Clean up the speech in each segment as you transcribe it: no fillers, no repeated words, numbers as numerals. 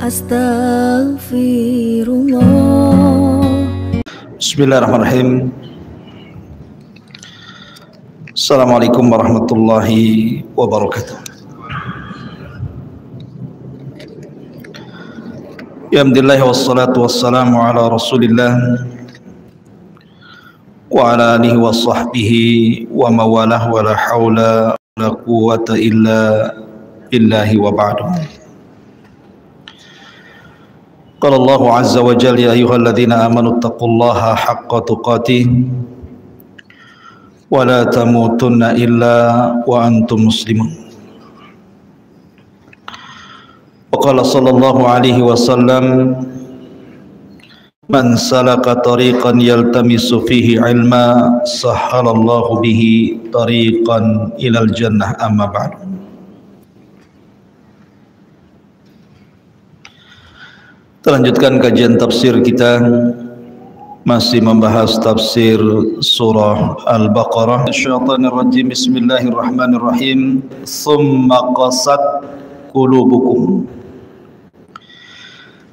Astaghfirullah. Bismillahirrahmanirrahim. Assalamualaikum warahmatullahi wabarakatuh. Alhamdulillah wassalatu wassalamu ala Rasulillah wa ala alihi wa sahbihi wa mawalah wa la hawla wa la quwwata illa billahi wa ba'du. Qala Allahu azza wa jalla ya ayyuhalladzina amanu taqullaha haqqa tuqatih wa la tamutunna illa wa antum muslimun. Wa qala sallallahu alaihi wasallam man salaka tariqan yaltamisu fihi ilma sahhalallahu bihi tariqan ilal jannah amma ba'du. Terlanjutkan kajian tafsir kita, masih membahas tafsir surah Al-Baqarah. Syaitanir rajim. Bismillahirrahmanirrahim. Tsumma qasat qulubukum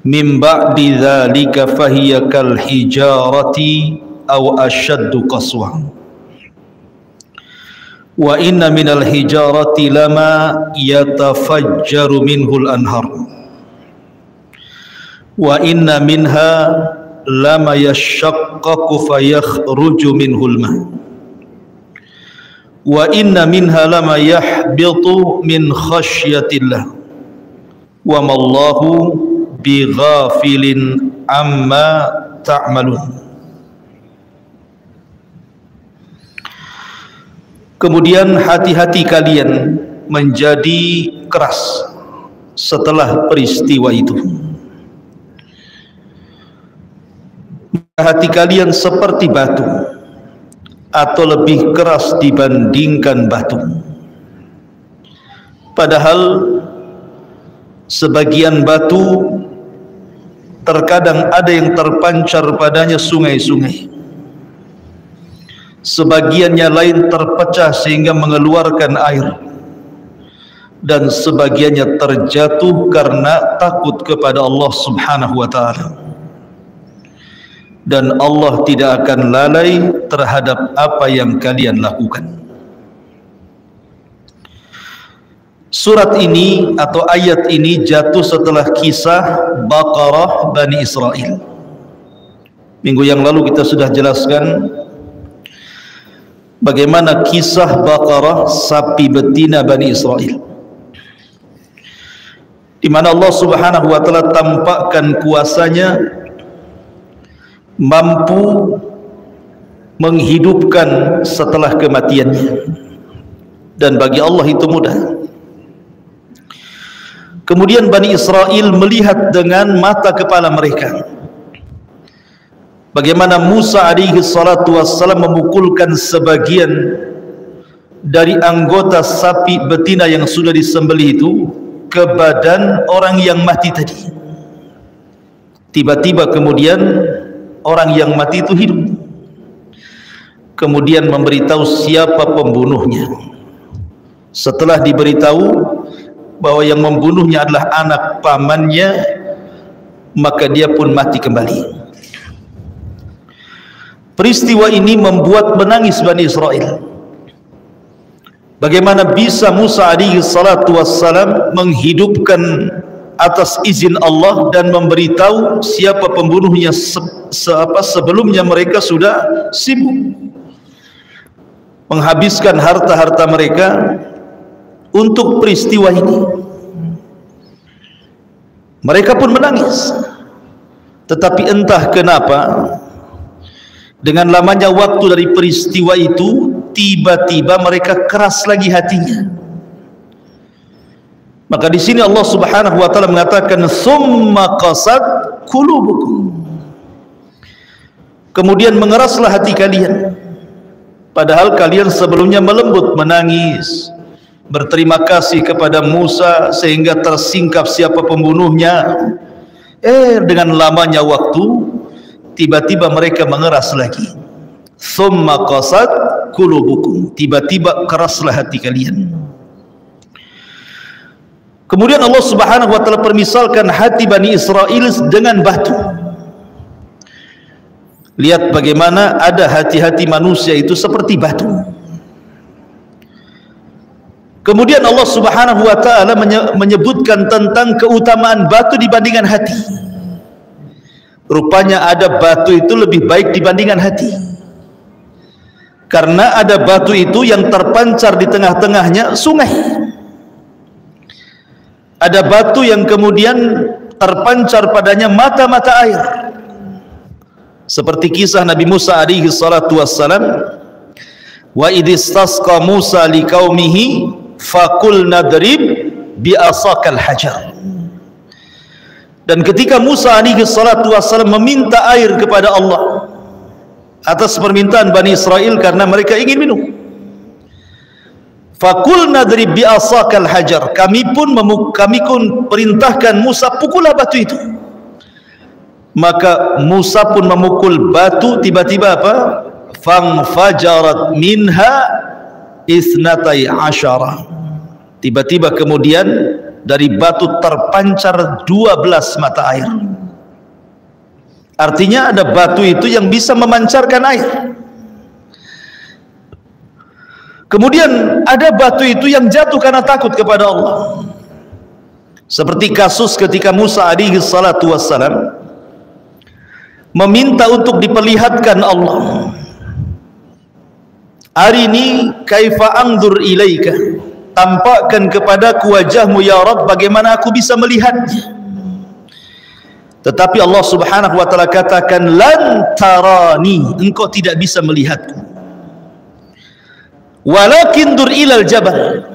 min ba'di dzalika fahiya kal hijarati aw ashaddu qaswa wa inna minal hijarati lama yatafajjaru minhul anhar wa inna minha lama yashaqqaqu fayakhruju minhul ma wa inna minha lama yahbitu min khasyatillah wa mallahu bighafilin amma ta'malun. Kemudian hati-hati kalian menjadi keras setelah peristiwa itu. Hati kalian seperti batu atau lebih keras dibandingkan batu. Padahal sebagian batu terkadang ada yang terpancar padanya sungai-sungai, sebagiannya lain terpecah sehingga mengeluarkan air, dan sebagiannya terjatuh karena takut kepada Allah Subhanahu wa ta'ala. Dan Allah tidak akan lalai terhadap apa yang kalian lakukan. Surat ini atau ayat ini jatuh setelah kisah Baqarah Bani Israel. Minggu yang lalu kita sudah jelaskan bagaimana kisah Baqarah sapi betina Bani Israel, di mana Allah Subhanahu wa ta'ala tampakkan kuasanya mampu menghidupkan setelah kematiannya, dan bagi Allah itu mudah. Kemudian Bani Israel melihat dengan mata kepala mereka bagaimana Musa alaihi salatu wassalam memukulkan sebagian dari anggota sapi betina yang sudah disembelih itu ke badan orang yang mati tadi. Tiba-tiba kemudian orang yang mati itu hidup, kemudian memberitahu siapa pembunuhnya. Setelah diberitahu bahwa yang membunuhnya adalah anak pamannya, maka dia pun mati kembali. Peristiwa ini membuat menangis Bani Israel. Bagaimana bisa Musa alaihi salatu wassalam menghidupkan atas izin Allah dan memberitahu siapa pembunuhnya sebelumnya mereka sudah sibuk menghabiskan harta-harta mereka untuk peristiwa ini. Mereka pun menangis, tetapi entah kenapa dengan lamanya waktu dari peristiwa itu tiba-tiba mereka keras lagi hatinya. Maka di sini Allah Subhanahu wa ta'ala mengatakan summa qasat qulubukum, kemudian mengeraslah hati kalian, padahal kalian sebelumnya melembut, menangis, berterima kasih kepada Musa sehingga tersingkap siapa pembunuhnya. Dengan lamanya waktu tiba-tiba mereka mengeras lagi. Summa qasat qulubukum, tiba-tiba keraslah hati kalian. Kemudian Allah Subhanahu wa taala permisalkan hati Bani Israel dengan batu. Lihat bagaimana ada hati-hati manusia itu seperti batu. Kemudian Allah Subhanahu wa taala menyebutkan tentang keutamaan batu dibandingkan hati. Rupanya ada batu itu lebih baik dibandingkan hati. Karena ada batu itu yang terpancar di tengah-tengahnya sungai. Ada batu yang kemudian terpancar padanya mata-mata air. Seperti kisah Nabi Musa alaihi salatu wassalam, wa idistasqa Musa liqaumihi faqul nadrib bi asaqal hajar. Dan ketika Musa alaihi salatu wassalam meminta air kepada Allah atas permintaan Bani Israel karena mereka ingin minum, faqul nadrib bi asaqal hajar, kami pun perintahkan Musa pukullah batu itu. Maka Musa pun memukul batu, tiba-tiba apa? Fangfajarat minha isnatai asyara. Tiba-tiba kemudian dari batu terpancar 12 mata air. Artinya ada batu itu yang bisa memancarkan air. Kemudian ada batu itu yang jatuh karena takut kepada Allah. Seperti kasus ketika Musa alaihi salatu wassalam meminta untuk diperlihatkan Allah. Arini kaifa anzur ilaika, tampakkan kepadaku wajahmu ya Rabb, bagaimana aku bisa melihatnya. Tetapi Allah Subhanahu wa taala katakan, lan tarani, engkau tidak bisa melihatku. Walakin dur ilal jabal,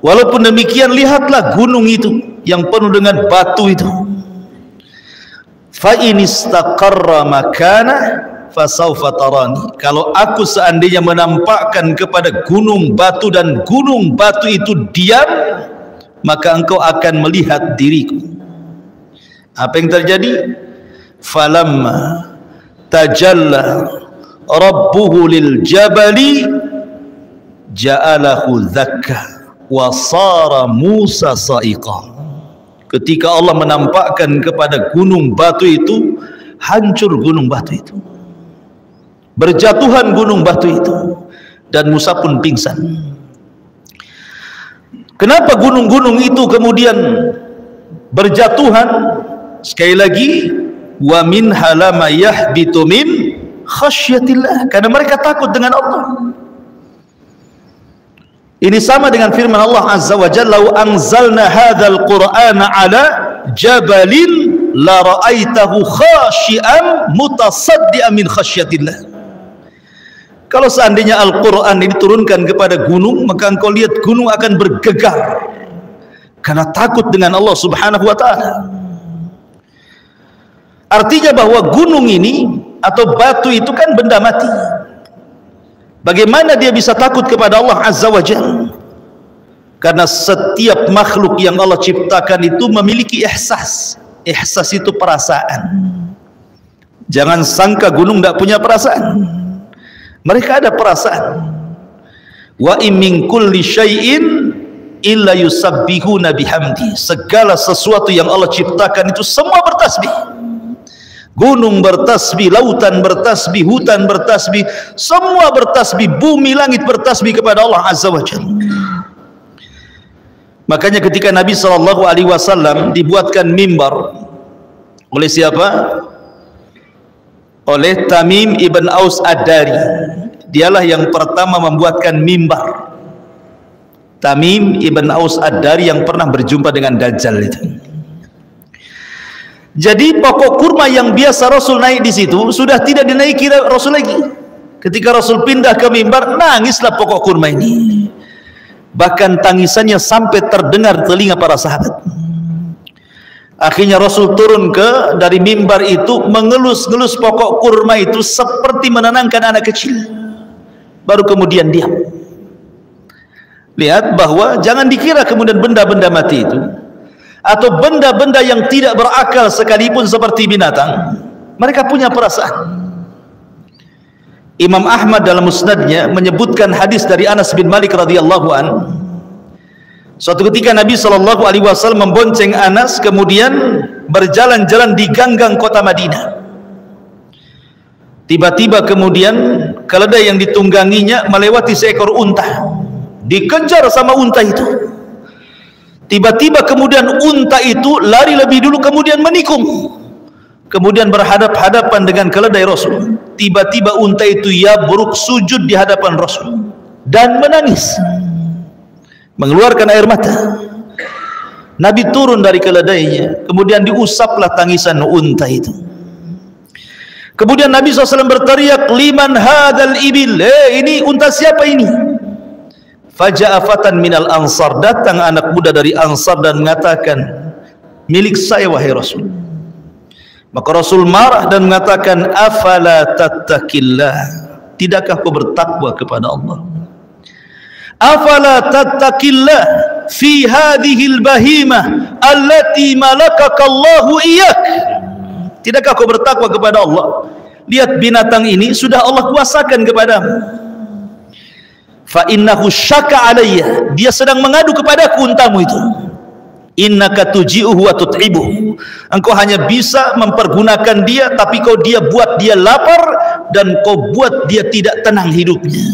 walaupun demikian lihatlah gunung itu yang penuh dengan batu itu. Fa in istaqarra makana fasawfa tarani, kalau aku seandainya menampakkan kepada gunung batu dan gunung batu itu diam, maka engkau akan melihat diriku. Apa yang terjadi? Falamma tajalla rabbuhu lil jabali ja'alahu dzakka wa sara Musa sa'iqa. Ketika Allah menampakkan kepada gunung batu itu, hancur gunung batu itu, berjatuhan gunung batu itu, dan Musa pun pingsan. Kenapa gunung-gunung itu kemudian berjatuhan? Sekali lagi, wa min halama yahbitu min khasyatillah, karena mereka takut dengan Allah. Ini sama dengan firman Allah Azza wa Jalla, "Lau anzalna hadzal Qur'ana 'ala jabalin la ra'aitahu khashi'an mutasaddian min khasyatillah." Kalau seandainya Al-Qur'an ini diturunkan kepada gunung, maka engkau lihat gunung akan bergegar karena takut dengan Allah Subhanahu wa taala. Artinya bahwa gunung ini atau batu itu kan benda mati. Bagaimana dia bisa takut kepada Allah Azza wa Jalla? Karena setiap makhluk yang Allah ciptakan itu memiliki ihsas. Ihsas itu perasaan. Jangan sangka gunung tidak punya perasaan. Mereka ada perasaan. Wa in min kulli syai'in illa yusabbihuna bihamdi. Segala sesuatu yang Allah ciptakan itu semua bertasbih. Gunung bertasbih, lautan bertasbih, hutan bertasbih, semua bertasbih, bumi langit bertasbih kepada Allah Azza wa Jalla. Makanya ketika Nabi SAW dibuatkan mimbar oleh siapa? Oleh Tamim ibn Aus Ad-Dari. Dialah yang pertama membuatkan mimbar. Tamim ibn Aus Ad-Dari yang pernah berjumpa dengan Dajjal itu. Jadi pokok kurma yang biasa Rasul naik di situ sudah tidak dinaiki Rasul lagi. Ketika Rasul pindah ke mimbar, nangislah pokok kurma ini. Bahkan tangisannya sampai terdengar telinga para sahabat. Akhirnya Rasul turun dari mimbar itu, mengelus-ngelus pokok kurma itu seperti menenangkan anak kecil. Baru kemudian diam. Lihat bahwa jangan dikira kemudian benda-benda mati itu atau benda-benda yang tidak berakal sekalipun seperti binatang, mereka punya perasaan. Imam Ahmad dalam musnadnya menyebutkan hadis dari Anas bin Malik radhiyallahu an, Suatu ketika Nabi SAW membonceng Anas, kemudian berjalan-jalan di ganggang kota Madinah. Tiba-tiba kemudian keledai yang ditungganginya melewati seekor unta, dikejar sama unta itu. Tiba-tiba kemudian unta itu lari lebih dulu, kemudian menikung, kemudian berhadap-hadapan dengan keledai Rasul. Tiba-tiba unta itu yabruk, sujud di hadapan Rasul dan menangis, mengeluarkan air mata. Nabi turun dari keledainya, kemudian diusaplah tangisan unta itu. Kemudian Nabi SAW berteriak, liman hadal ibil, ini unta siapa ini? Faja'a fatan minal ansar, datang anak muda dari Ansar dan mengatakan, milik saya wahai Rasul. Maka Rasul marah dan mengatakan, afala tattakillah, tidakkah kau bertakwa kepada Allah? Afala tattakillah fi hadhil bahimah allati malakaka Allahu iyyak, tidakkah kau bertakwa kepada Allah? Lihat binatang ini sudah Allah kuasakan kepadamu. Fa innahu syaka alayya, dia sedang mengadu kepadaku untamu itu. Innaka tuji'uhu wa tut'ibuhu, engkau hanya bisa mempergunakan dia, tapi dia buat dia lapar dan kau buat dia tidak tenang hidupnya.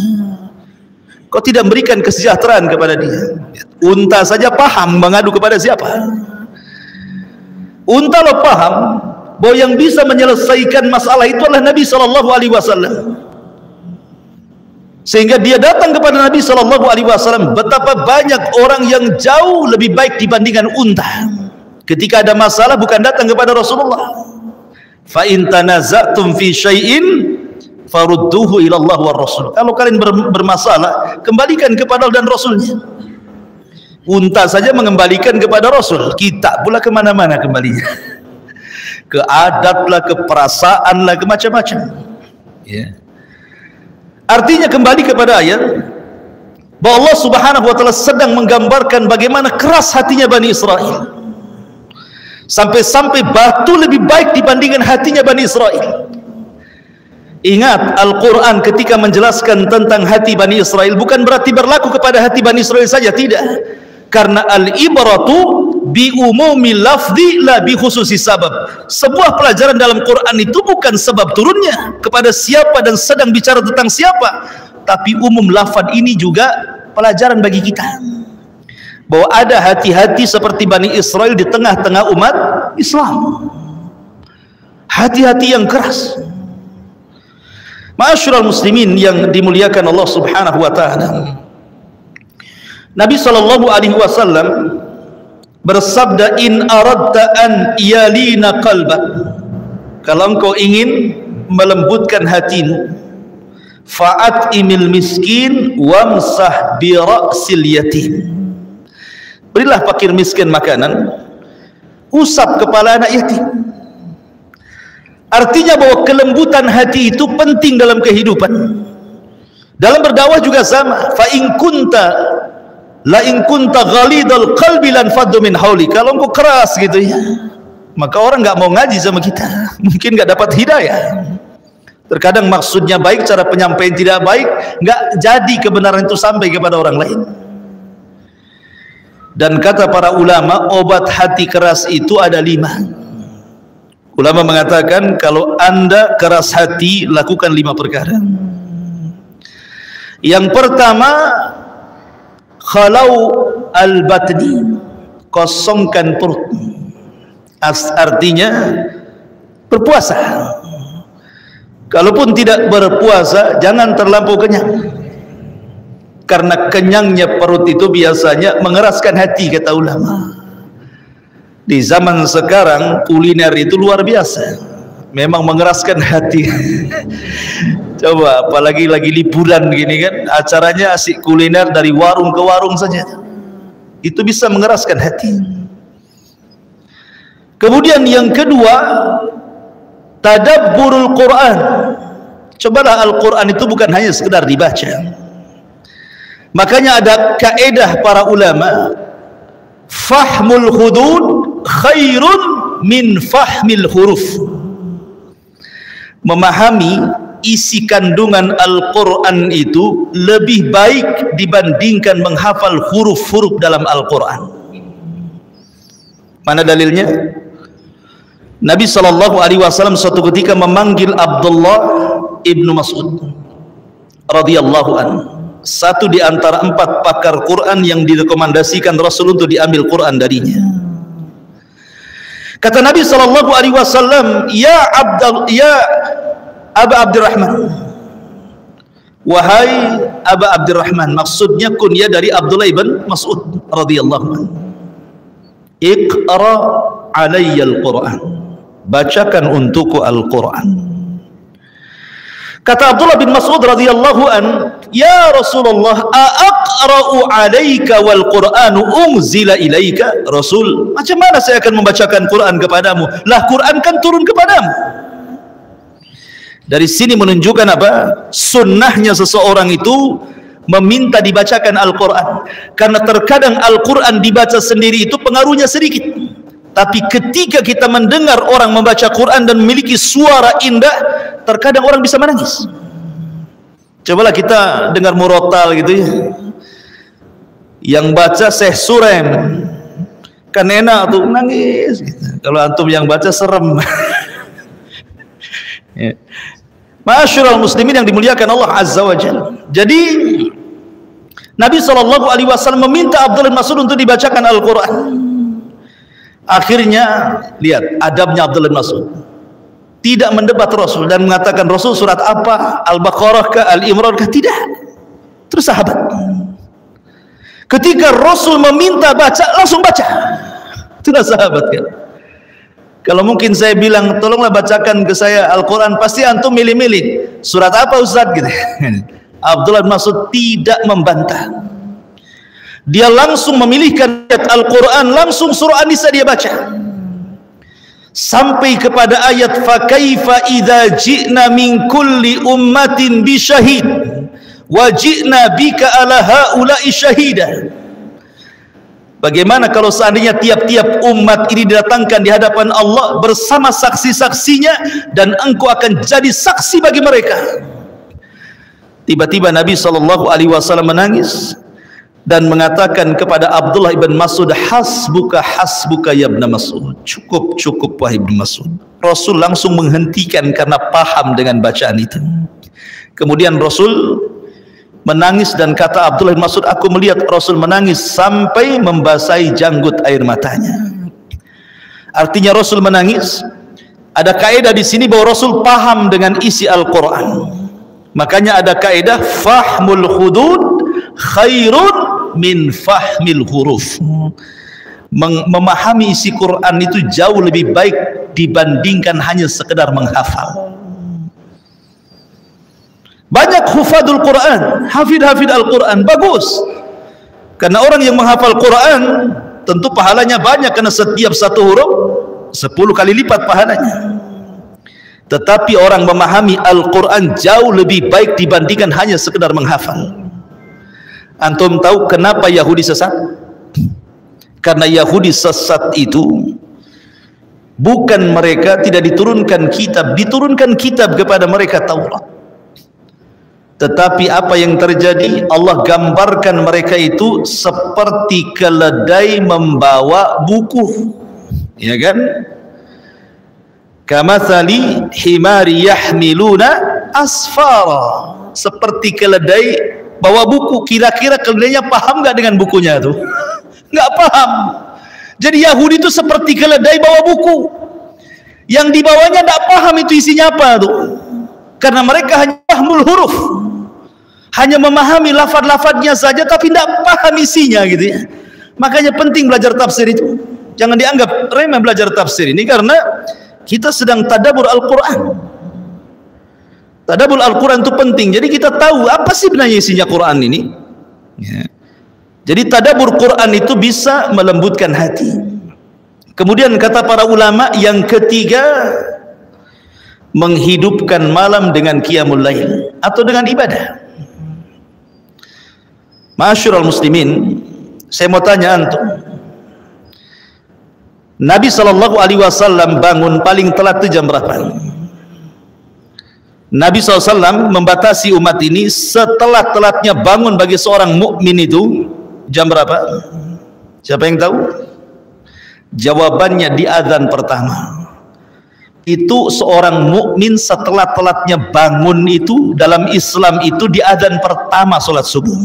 Kau tidak memberikan kesejahteraan kepada dia. Unta saja paham mengadu kepada siapa. Unta lo paham bahwa yang bisa menyelesaikan masalah itu adalah Nabi SAW. Sehingga dia datang kepada Nabi SAW. Betapa banyak orang yang jauh lebih baik dibandingkan unta. Ketika ada masalah bukan datang kepada Rasulullah. Fa in tanaza'tum fi syai'in farudduhu ila Allah war Rasul. Kalau kalian bermasalah, kembalikan kepada Allah dan Rasulnya. Unta saja mengembalikan kepada Rasul, kita pula kemana-mana kembalinya. Ke adat lah, ke perasaan lah, ke macam-macam. Ya. Artinya kembali kepada ayat bahwa Allah Subhanahu wa taala sedang menggambarkan bagaimana keras hatinya Bani Israel. Sampai-sampai batu lebih baik dibandingkan hatinya Bani Israel. Ingat, Al-Quran ketika menjelaskan tentang hati Bani Israel bukan berarti berlaku kepada hati Bani Israel saja, tidak. Karena al-ibratu bi umumi lafzi la bi khususi sabab. Sebuah pelajaran dalam Quran itu bukan sebab turunnya kepada siapa dan sedang bicara tentang siapa, tapi umum lafaz ini juga pelajaran bagi kita bahwa ada hati-hati seperti Bani Israel di tengah-tengah umat Islam, hati-hati yang keras. Ma'asyiral muslimin yang dimuliakan Allah Subhanahu wa taala, Nabi SAW bersabda, in aradta an yalina qalbak, kalau engkau ingin melembutkan hatimu, fa'atimil miskin wamsah bi ra'sil yatim, berilah fakir miskin makanan, usap kepala anak yatim. Artinya bahwa kelembutan hati itu penting dalam kehidupan. Dalam berdakwah juga sama. Fa in kunta ghalidal qalbi lan faddu min hauli. Kalau engkau keras gitu ya, maka orang enggak mau ngaji sama kita. Mungkin enggak dapat hidayah. Terkadang maksudnya baik, cara penyampaian tidak baik, enggak jadi kebenaran itu sampai kepada orang lain. Dan kata para ulama, obat hati keras itu ada 5. Ulama mengatakan kalau anda keras hati, lakukan 5 perkara. Yang pertama, khalau al-batni, kosongkan perut. Artinya berpuasa. Kalaupun tidak berpuasa, jangan terlampau kenyang. Karena kenyangnya perut itu biasanya mengeraskan hati, kata ulama. Di zaman sekarang kuliner itu luar biasa, memang mengeraskan hati. Coba apalagi lagi liburan gini kan, acaranya asik kuliner dari warung ke warung saja, itu bisa mengeraskan hati. Kemudian yang kedua, tadabburul Quran. Cobalah Al-Quran itu bukan hanya sekedar dibaca. Makanya ada kaedah para ulama, fahmul hudud khairun min fahmil huruf. Memahami isi kandungan Al-Quran itu lebih baik dibandingkan menghafal huruf-huruf dalam Al-Quran. Mana dalilnya? Nabi SAW suatu ketika memanggil Abdullah ibnu Mas'ud radhiyallahu anhu, satu di antara 4 pakar Quran yang direkomendasikan Rasul untuk diambil Quran darinya. Kata Nabi SAW, ya Aba Abdurrahman, wahai Aba Abdurrahman, maksudnya kunyah dari Abdullah ibn Mas'ud radhiyallahu anhu. Iqra alayya al-Quran, bacakan untukku Al-Quran. Kata Abdullah bin Mas'ud radhiyallahu an, ya Rasulullah, aqra'u 'alaika wal Qur'anu unzila ilaika? Rasul, macam mana saya akan membacakan Quran kepadamu? Lah Quran kan turun kepadamu. Dari sini menunjukkan apa? Sunnahnya seseorang itu meminta dibacakan Al-Quran, karena terkadang Al-Quran dibaca sendiri itu pengaruhnya sedikit, tapi ketika kita mendengar orang membaca Quran dan memiliki suara indah, terkadang orang bisa menangis. Cobalah kita dengar murotal gitu ya, yang baca Syekh Surem kan enak tuh, nangis gitu. Kalau antum yang baca serem. Ya. Ma'asyiral muslimin yang dimuliakan Allah Azza wa Jalla. Jadi Nabi SAW meminta Abdullah bin Mas'ud untuk dibacakan Al-Quran. Akhirnya lihat adabnya Abdullah bin Mas'ud, tidak mendebat Rasul dan mengatakan Rasul surat apa, Al-Baqarah kah, Al-Imran kah, tidak. Terus sahabat, ketika Rasul meminta baca, langsung baca. Itulah sahabat kan. Kalau mungkin saya bilang tolonglah bacakan ke saya Al-Quran, pasti antum milih-milih surat apa Ustaz gitu. Abdullah bin Mas'ud tidak membantah, dia langsung memilihkan ayat Al-Quran, langsung surah An-Nisa dia baca sampai kepada ayat fa kaifa idza ji'na min kulli ummatin bi syahid wa ji'na bika ala haula'i syahida. Bagaimana kalau seandainya tiap-tiap umat ini didatangkan di hadapan Allah bersama saksi-saksinya dan engkau akan jadi saksi bagi mereka. Tiba-tiba Nabi SAW menangis dan mengatakan kepada Abdullah ibn Mas'ud, hasbuka hasbuka ya ibn Mas'ud, cukup cukup wahai ibn Mas'ud. Rasul langsung menghentikan karena paham dengan bacaan itu. Kemudian Rasul menangis dan kata Abdullah bin Mas'ud, aku melihat Rasul menangis sampai membasahi janggut air matanya. Artinya Rasul menangis. Ada kaidah di sini bahwa Rasul paham dengan isi Al-Quran. Makanya ada kaidah fahmul hudud khairun min fahmil huruf. Memahami isi Quran itu jauh lebih baik dibandingkan hanya sekedar menghafal. Banyak hufadul Quran, hafid Al-Quran, bagus. Karena orang yang menghafal Quran tentu pahalanya banyak, karena setiap satu huruf 10 kali lipat pahalanya. Tetapi orang memahami Al-Quran jauh lebih baik dibandingkan hanya sekedar menghafal. Antum tahu kenapa Yahudi sesat? Karena Yahudi sesat itu bukan mereka tidak diturunkan kitab kepada mereka Taurat. Tetapi apa yang terjadi? Allah gambarkan mereka itu seperti keledai membawa buku, ya kan? Kamathali himari yahmiluna asfara, seperti keledai bawa buku. Kira-kira keledainya paham nggak dengan bukunya tuh? Nggak paham. Jadi Yahudi itu seperti keledai bawa buku, yang dibawanya nggak paham itu isinya apa tuh, karena mereka hanya fahmul huruf, hanya memahami lafaz-lafaznya saja tapi tidak paham isinya gitu ya. Makanya penting belajar tafsir itu. Jangan dianggap remeh belajar tafsir ini, karena kita sedang tadabbur Al-Quran. Tadabbur Al-Quran itu penting. Jadi kita tahu apa sih sebenarnya isinya Quran ini ya. Jadi tadabbur Quran itu bisa melembutkan hati. Kemudian kata para ulama yang ketiga, menghidupkan malam dengan qiyamul lail atau dengan ibadah. Ma'asyiral muslimin, saya mau tanya antum, Nabi SAW bangun paling telat itu jam berapa? Nabi SAW membatasi umat ini setelah telatnya bangun bagi seorang mukmin itu jam berapa? Siapa yang tahu? Jawabannya di azan pertama. Itu seorang mukmin setelah telatnya bangun itu dalam Islam itu di azan pertama salat subuh.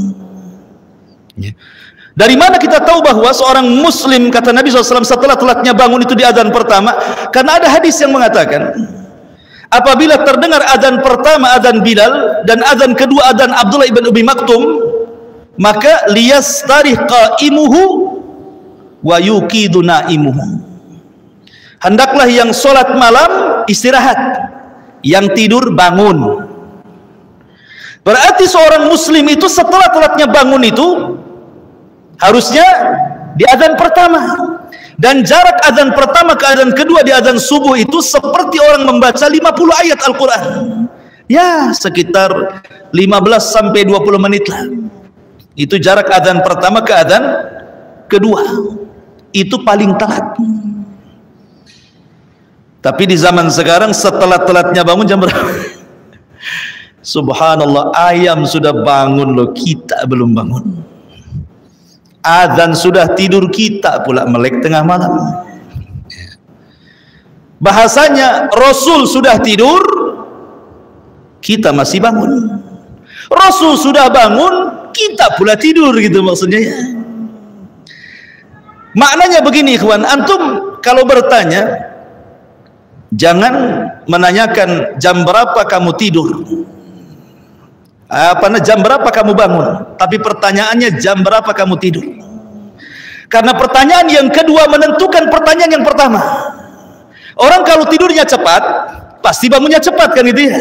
Dari mana kita tahu bahwa seorang muslim, kata Nabi SAW, setelah telatnya bangun itu di azan pertama? Karena ada hadis yang mengatakan apabila terdengar azan pertama azan Bilal dan azan kedua azan Abdullah ibn Umi Maktum, maka liyastarih qaimuhu wa yuqidu naimuhu. Hendaklah yang sholat malam istirahat, yang tidur bangun. Berarti seorang muslim itu setelah telatnya bangun itu harusnya di azan pertama, dan jarak azan pertama ke azan kedua di azan subuh itu seperti orang membaca 50 ayat Al-Quran, ya sekitar 15 sampai 20 menit lah. Itu jarak azan pertama ke azan kedua, itu paling telat. Tapi di zaman sekarang setelah telatnya bangun jam berapa? Subhanallah, ayam sudah bangun loh, kita belum bangun. Azan sudah tidur, kita pula melek tengah malam. Bahasanya Rasul sudah tidur, kita masih bangun. Rasul sudah bangun, kita pula tidur, gitu maksudnya ya. Maknanya begini ikhwan, antum kalau bertanya jangan menanyakan jam berapa kamu tidur, jam berapa kamu bangun, tapi pertanyaannya jam berapa kamu tidur. Karena pertanyaan yang kedua menentukan pertanyaan yang pertama. Orang kalau tidurnya cepat pasti bangunnya cepat, kan gitu ya.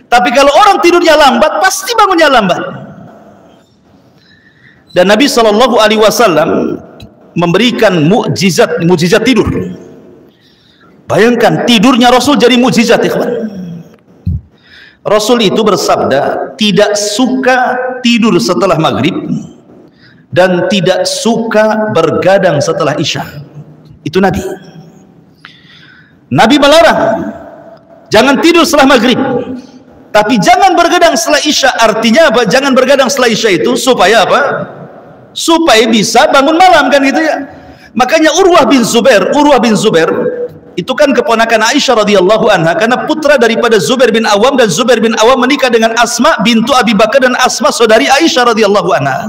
Tapi kalau orang tidurnya lambat pasti bangunnya lambat. Dan Nabi SAW memberikan mukjizat tidur. Bayangkan tidurnya Rasul jadi mukjizat, ikhwan. Rasul itu bersabda tidak suka tidur setelah maghrib dan tidak suka bergadang setelah isya. Itu Nabi. Nabi melarang jangan tidur setelah maghrib, tapi jangan bergadang setelah isya. Artinya apa? Jangan bergadang setelah isya itu supaya apa? Supaya bisa bangun malam, kan gitu ya. Makanya Urwah bin Zubair itu kan keponakan Aisyah radhiyallahu anha, karena putra daripada Zubair bin Awam, dan Zubair bin Awam menikah dengan Asma bintu Abi Bakar, dan Asma saudari Aisyah radhiyallahu anha.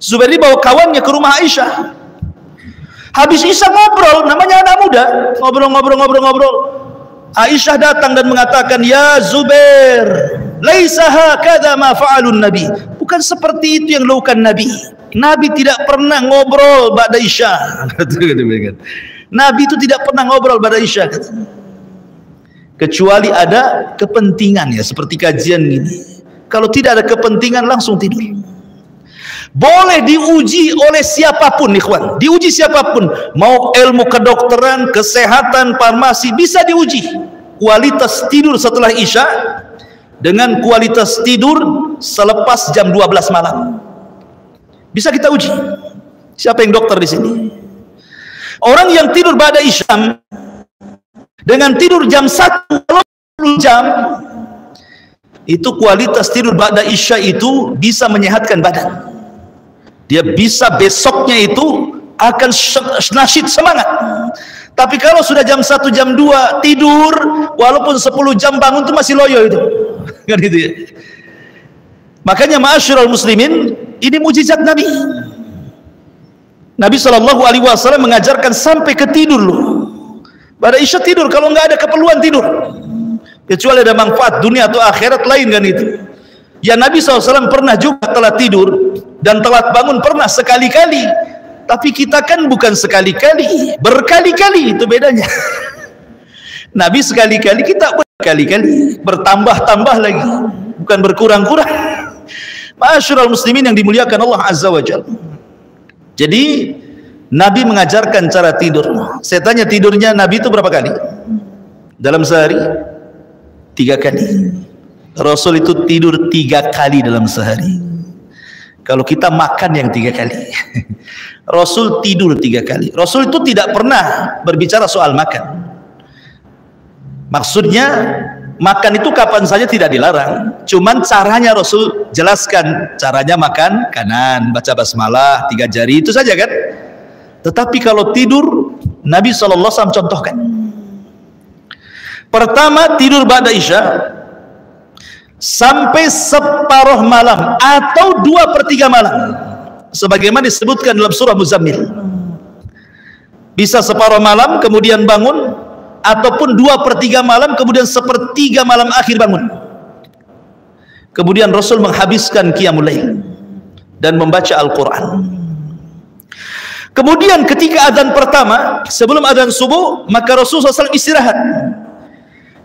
Zubair dibawa kawannya ke rumah Aisyah. Habis isya ngobrol, namanya anak muda, ngobrol. Aisyah datang dan mengatakan, "Ya Zubair, laisa hakadha ma fa'alun nabi." Bukan seperti itu yang dilakukan Nabi. Nabi tidak pernah ngobrol ba'da isya. Nabi itu tidak pernah ngobrol pada isya, kecuali ada kepentingan, ya seperti kajian gini. Kalau tidak ada kepentingan langsung tidur. Boleh diuji oleh siapapun, ikhwan, diuji siapapun, mau ilmu kedokteran, kesehatan, farmasi, bisa diuji kualitas tidur setelah isya dengan kualitas tidur selepas jam 12 malam. Bisa kita uji. Siapa yang dokter di sini? Orang yang tidur ba'da isya dengan tidur jam 1 jam, itu kualitas tidur ba'da isya itu bisa menyehatkan badan. Dia bisa besoknya itu akan nasyid, semangat. Tapi kalau sudah jam 1 jam 2 tidur, walaupun 10 jam bangun itu masih loyo itu. Kan gitu ya. Makanya ma'asyiral muslimin, ini mukjizat Nabi. Nabi SAW mengajarkan sampai ke tidur loh. Pada isya tidur, kalau nggak ada keperluan tidur, kecuali ada manfaat dunia atau akhirat lain, kan itu. Ya Nabi SAW pernah juga telat tidur dan telat bangun, pernah sekali-kali. Tapi kita kan bukan sekali-kali, berkali-kali, itu bedanya. Nabi sekali-kali, kita berkali-kali, bertambah-tambah lagi, bukan berkurang-kurang. Ma'asyiral muslimin yang dimuliakan Allah Azza wa Jalla. Jadi Nabi mengajarkan cara tidur. Saya tanya, tidurnya Nabi itu berapa kali dalam sehari? 3 kali. Rasul itu tidur 3 kali dalam sehari. Kalau kita makan yang 3 kali. Rasul tidur 3 kali. Rasul itu tidak pernah berbicara soal makan. Maksudnya Makan itu kapan saja tidak dilarang, cuman caranya Rasul jelaskan. Caranya makan kanan, baca basmalah 3 jari, itu saja kan. Tetapi kalau tidur, Nabi SAW contohkan. Pertama, tidur ba'da isya sampai separuh malam atau 2/3 malam, sebagaimana disebutkan dalam surah Muzammil. Bisa separuh malam kemudian bangun, ataupun 2/3 malam kemudian 1/3 malam akhir bangun. Kemudian Rasul menghabiskan qiyamul lail dan membaca Al-Quran. Kemudian ketika azan pertama sebelum azan subuh, maka Rasulullah SAW istirahat.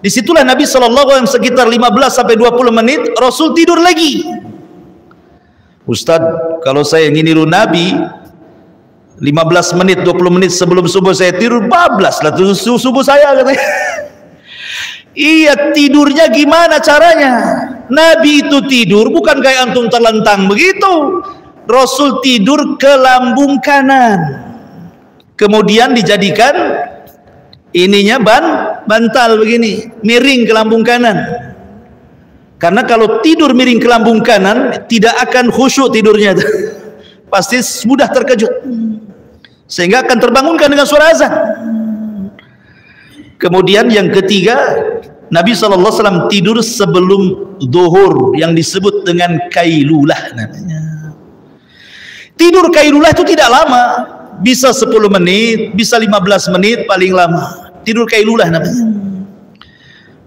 Disitulah Nabi SAW sekitar 15-20 menit Rasul tidur lagi. Ustadz, kalau saya ingin niru Nabi, 15 menit, 20 menit sebelum subuh saya tidur, bablas lah subuh saya, katanya. Iya, tidurnya gimana caranya? Nabi itu tidur bukan kayak antum terlentang begitu. Rasul tidur ke lambung kanan, kemudian dijadikan ininya bantal begini, miring ke lambung kanan. Karena kalau tidur miring ke lambung kanan tidak akan khusyuk tidurnya, pasti mudah terkejut, sehingga akan terbangunkan dengan suara azan. Kemudian yang ketiga, Nabi SAW tidur sebelum zuhur, yang disebut dengan kailulah namanya. Tidur kailulah itu tidak lama, bisa 10 menit, bisa 15 menit paling lama. Tidur kailulah namanya.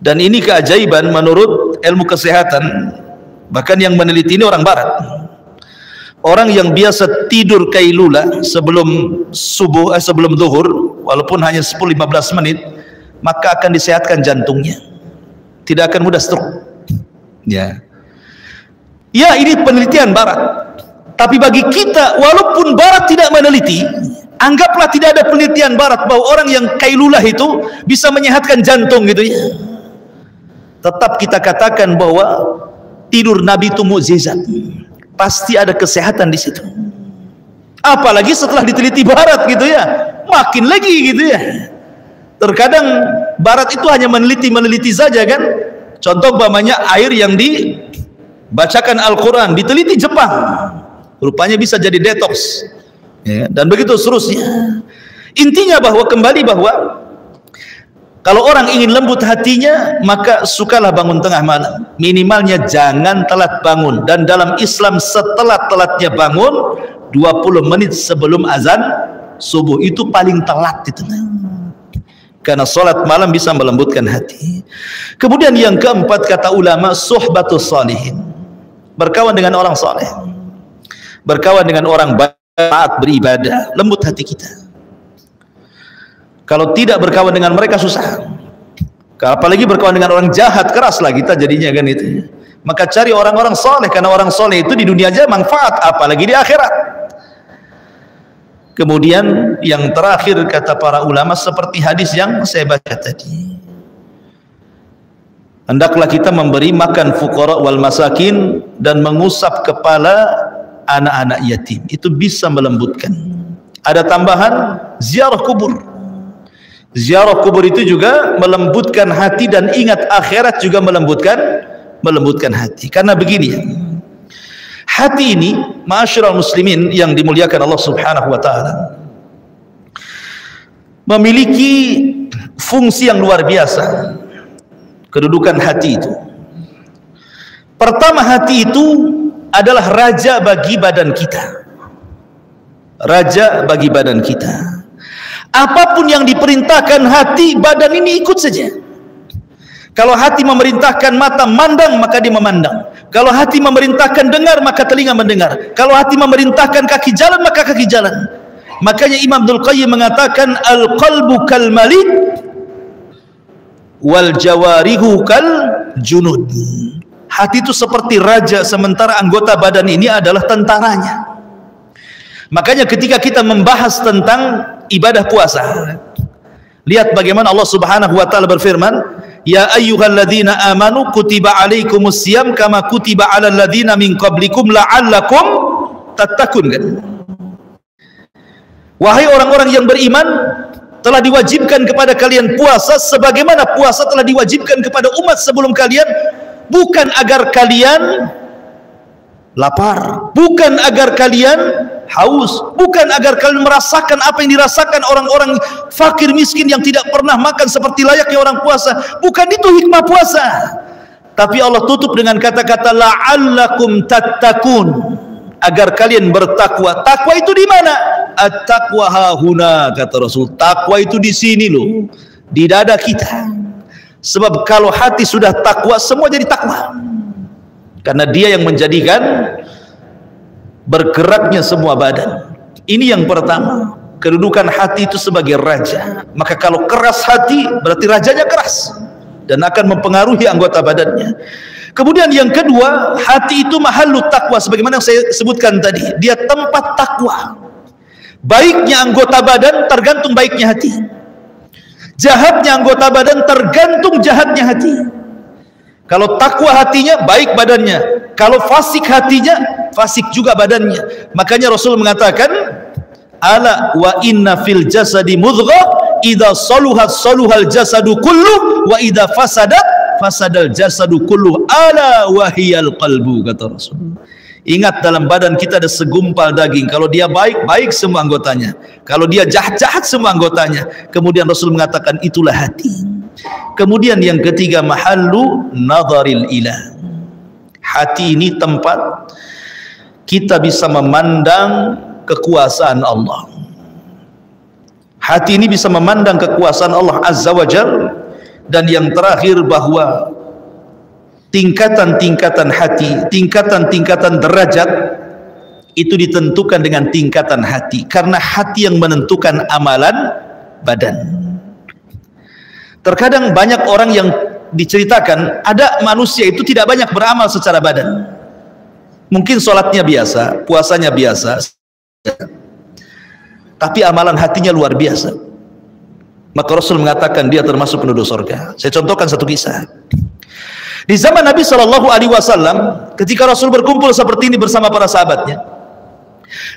Dan ini keajaiban menurut ilmu kesehatan, bahkan yang meneliti ini orang barat. Orang yang biasa tidur kailulah sebelum subuh, sebelum zuhur, walaupun hanya 10-15 menit, maka akan disehatkan jantungnya, tidak akan mudah stroke. Ya, ini penelitian barat. Tapi bagi kita, walaupun barat tidak meneliti, anggaplah tidak ada penelitian barat bahwa orang yang kailulah itu bisa menyehatkan jantung gitu ya. Tetap kita katakan bahwa tidur Nabi itu mukjizat. Pasti ada kesehatan di situ. Apalagi setelah diteliti barat gitu ya, makin lagi gitu ya. Terkadang barat itu hanya meneliti saja kan. Contoh umpamanya air yang dibacakan Al-Quran diteliti Jepang, rupanya bisa jadi detox ya, dan begitu seterusnya. Intinya bahwa kalau orang ingin lembut hatinya, maka sukalah bangun tengah malam, minimalnya jangan telat bangun. Dan dalam Islam setelat-telatnya bangun 20 menit sebelum azan subuh, itu paling telat itu. Karena sholat malam bisa melembutkan hati. Kemudian yang keempat, kata ulama, suhbatus salihin, berkawan dengan orang saleh, berkawan dengan orang taat beribadah, lembut hati kita. Kalau tidak berkawan dengan mereka susah. Apalagi berkawan dengan orang jahat, keras lah kita jadinya kan itu. Maka cari orang-orang saleh, karena orang saleh itu di dunia aja manfaat, apalagi di akhirat. Kemudian yang terakhir kata para ulama, seperti hadis yang saya baca tadi, hendaklah kita memberi makan fuqara wal masakin dan mengusap kepala anak-anak yatim, itu bisa melembutkan. Ada tambahan, ziarah kubur. Ziarah kubur itu juga melembutkan hati, dan ingat akhirat juga melembutkan hati. Karena begini, hati ini, ma'asyiral muslimin yang dimuliakan Allah Subhanahu wa taala, memiliki fungsi yang luar biasa. Kedudukan hati itu, pertama, hati itu adalah raja bagi badan kita. Raja bagi badan kita. Apapun yang diperintahkan hati, badan ini ikut saja. Kalau hati memerintahkan mata mandang, maka dia memandang. Kalau hati memerintahkan dengar, maka telinga mendengar. Kalau hati memerintahkan kaki jalan, maka kaki jalan. Makanya Imam Abdul Qayyim mengatakan, al-qalbu kal malik wal jawarihu kal junud. Hati itu seperti raja, sementara anggota badan ini adalah tentaranya. Makanya ketika kita membahas tentang ibadah puasa, lihat bagaimana Allah Subhanahu wa taala berfirman, ya ayyuhalladzina amanu kutiba alaikumus siyam kama kutiba alal ladzina min qablikum la'allakum tattaqun. Wahai orang-orang yang beriman, telah diwajibkan kepada kalian puasa sebagaimana puasa telah diwajibkan kepada umat sebelum kalian, bukan agar kalian lapar, bukan agar kalian haus, bukan agar kalian merasakan apa yang dirasakan orang-orang fakir miskin yang tidak pernah makan seperti layaknya orang puasa. Bukan itu hikmah puasa. Tapi Allah tutup dengan kata-kata la'allakum tattaqun, agar kalian bertakwa. Takwa itu di mana? At-taqwa hahuna, kata Rasul. Takwa itu di sini loh, di dada kita. Sebab kalau hati sudah takwa, semua jadi takwa. Karena dia yang menjadikan bergeraknya semua badan. Ini yang pertama, kedudukan hati itu sebagai raja. Maka kalau keras hati, berarti rajanya keras dan akan mempengaruhi anggota badannya. Kemudian yang kedua, hati itu mahallut takwa, sebagaimana yang saya sebutkan tadi, dia tempat takwa. Baiknya anggota badan tergantung baiknya hati, jahatnya anggota badan tergantung jahatnya hati. Kalau takwa hatinya, baik badannya. Kalau fasik hatinya, fasik juga badannya. Makanya Rasul mengatakan, ala wa inna fil jasadi mudghah idza saluhat saluhal jasadu kullu wa idza fasadat fasadal jasadu kullu ala wahiyal qalbu, kata Rasul. Ingat, dalam badan kita ada segumpal daging. Kalau dia baik, baik semua anggotanya. Kalau dia jahat, jahat semua anggotanya. Kemudian Rasul mengatakan itulah hati. Kemudian yang ketiga, mahallu nadharil ilah. Hati ini tempat kita bisa memandang kekuasaan Allah. Hati ini bisa memandang kekuasaan Allah Azza wa Jalla. Dan yang terakhir, bahwa tingkatan-tingkatan hati, tingkatan-tingkatan derajat itu ditentukan dengan tingkatan hati, karena hati yang menentukan amalan badan. Terkadang banyak orang yang diceritakan, ada manusia itu tidak banyak beramal secara badan, mungkin sholatnya biasa, puasanya biasa, tapi amalan hatinya luar biasa. Maka Rasul mengatakan dia termasuk penduduk surga. Saya contohkan satu kisah. Di zaman Nabi SAW, ketika Rasul berkumpul seperti ini bersama para sahabatnya,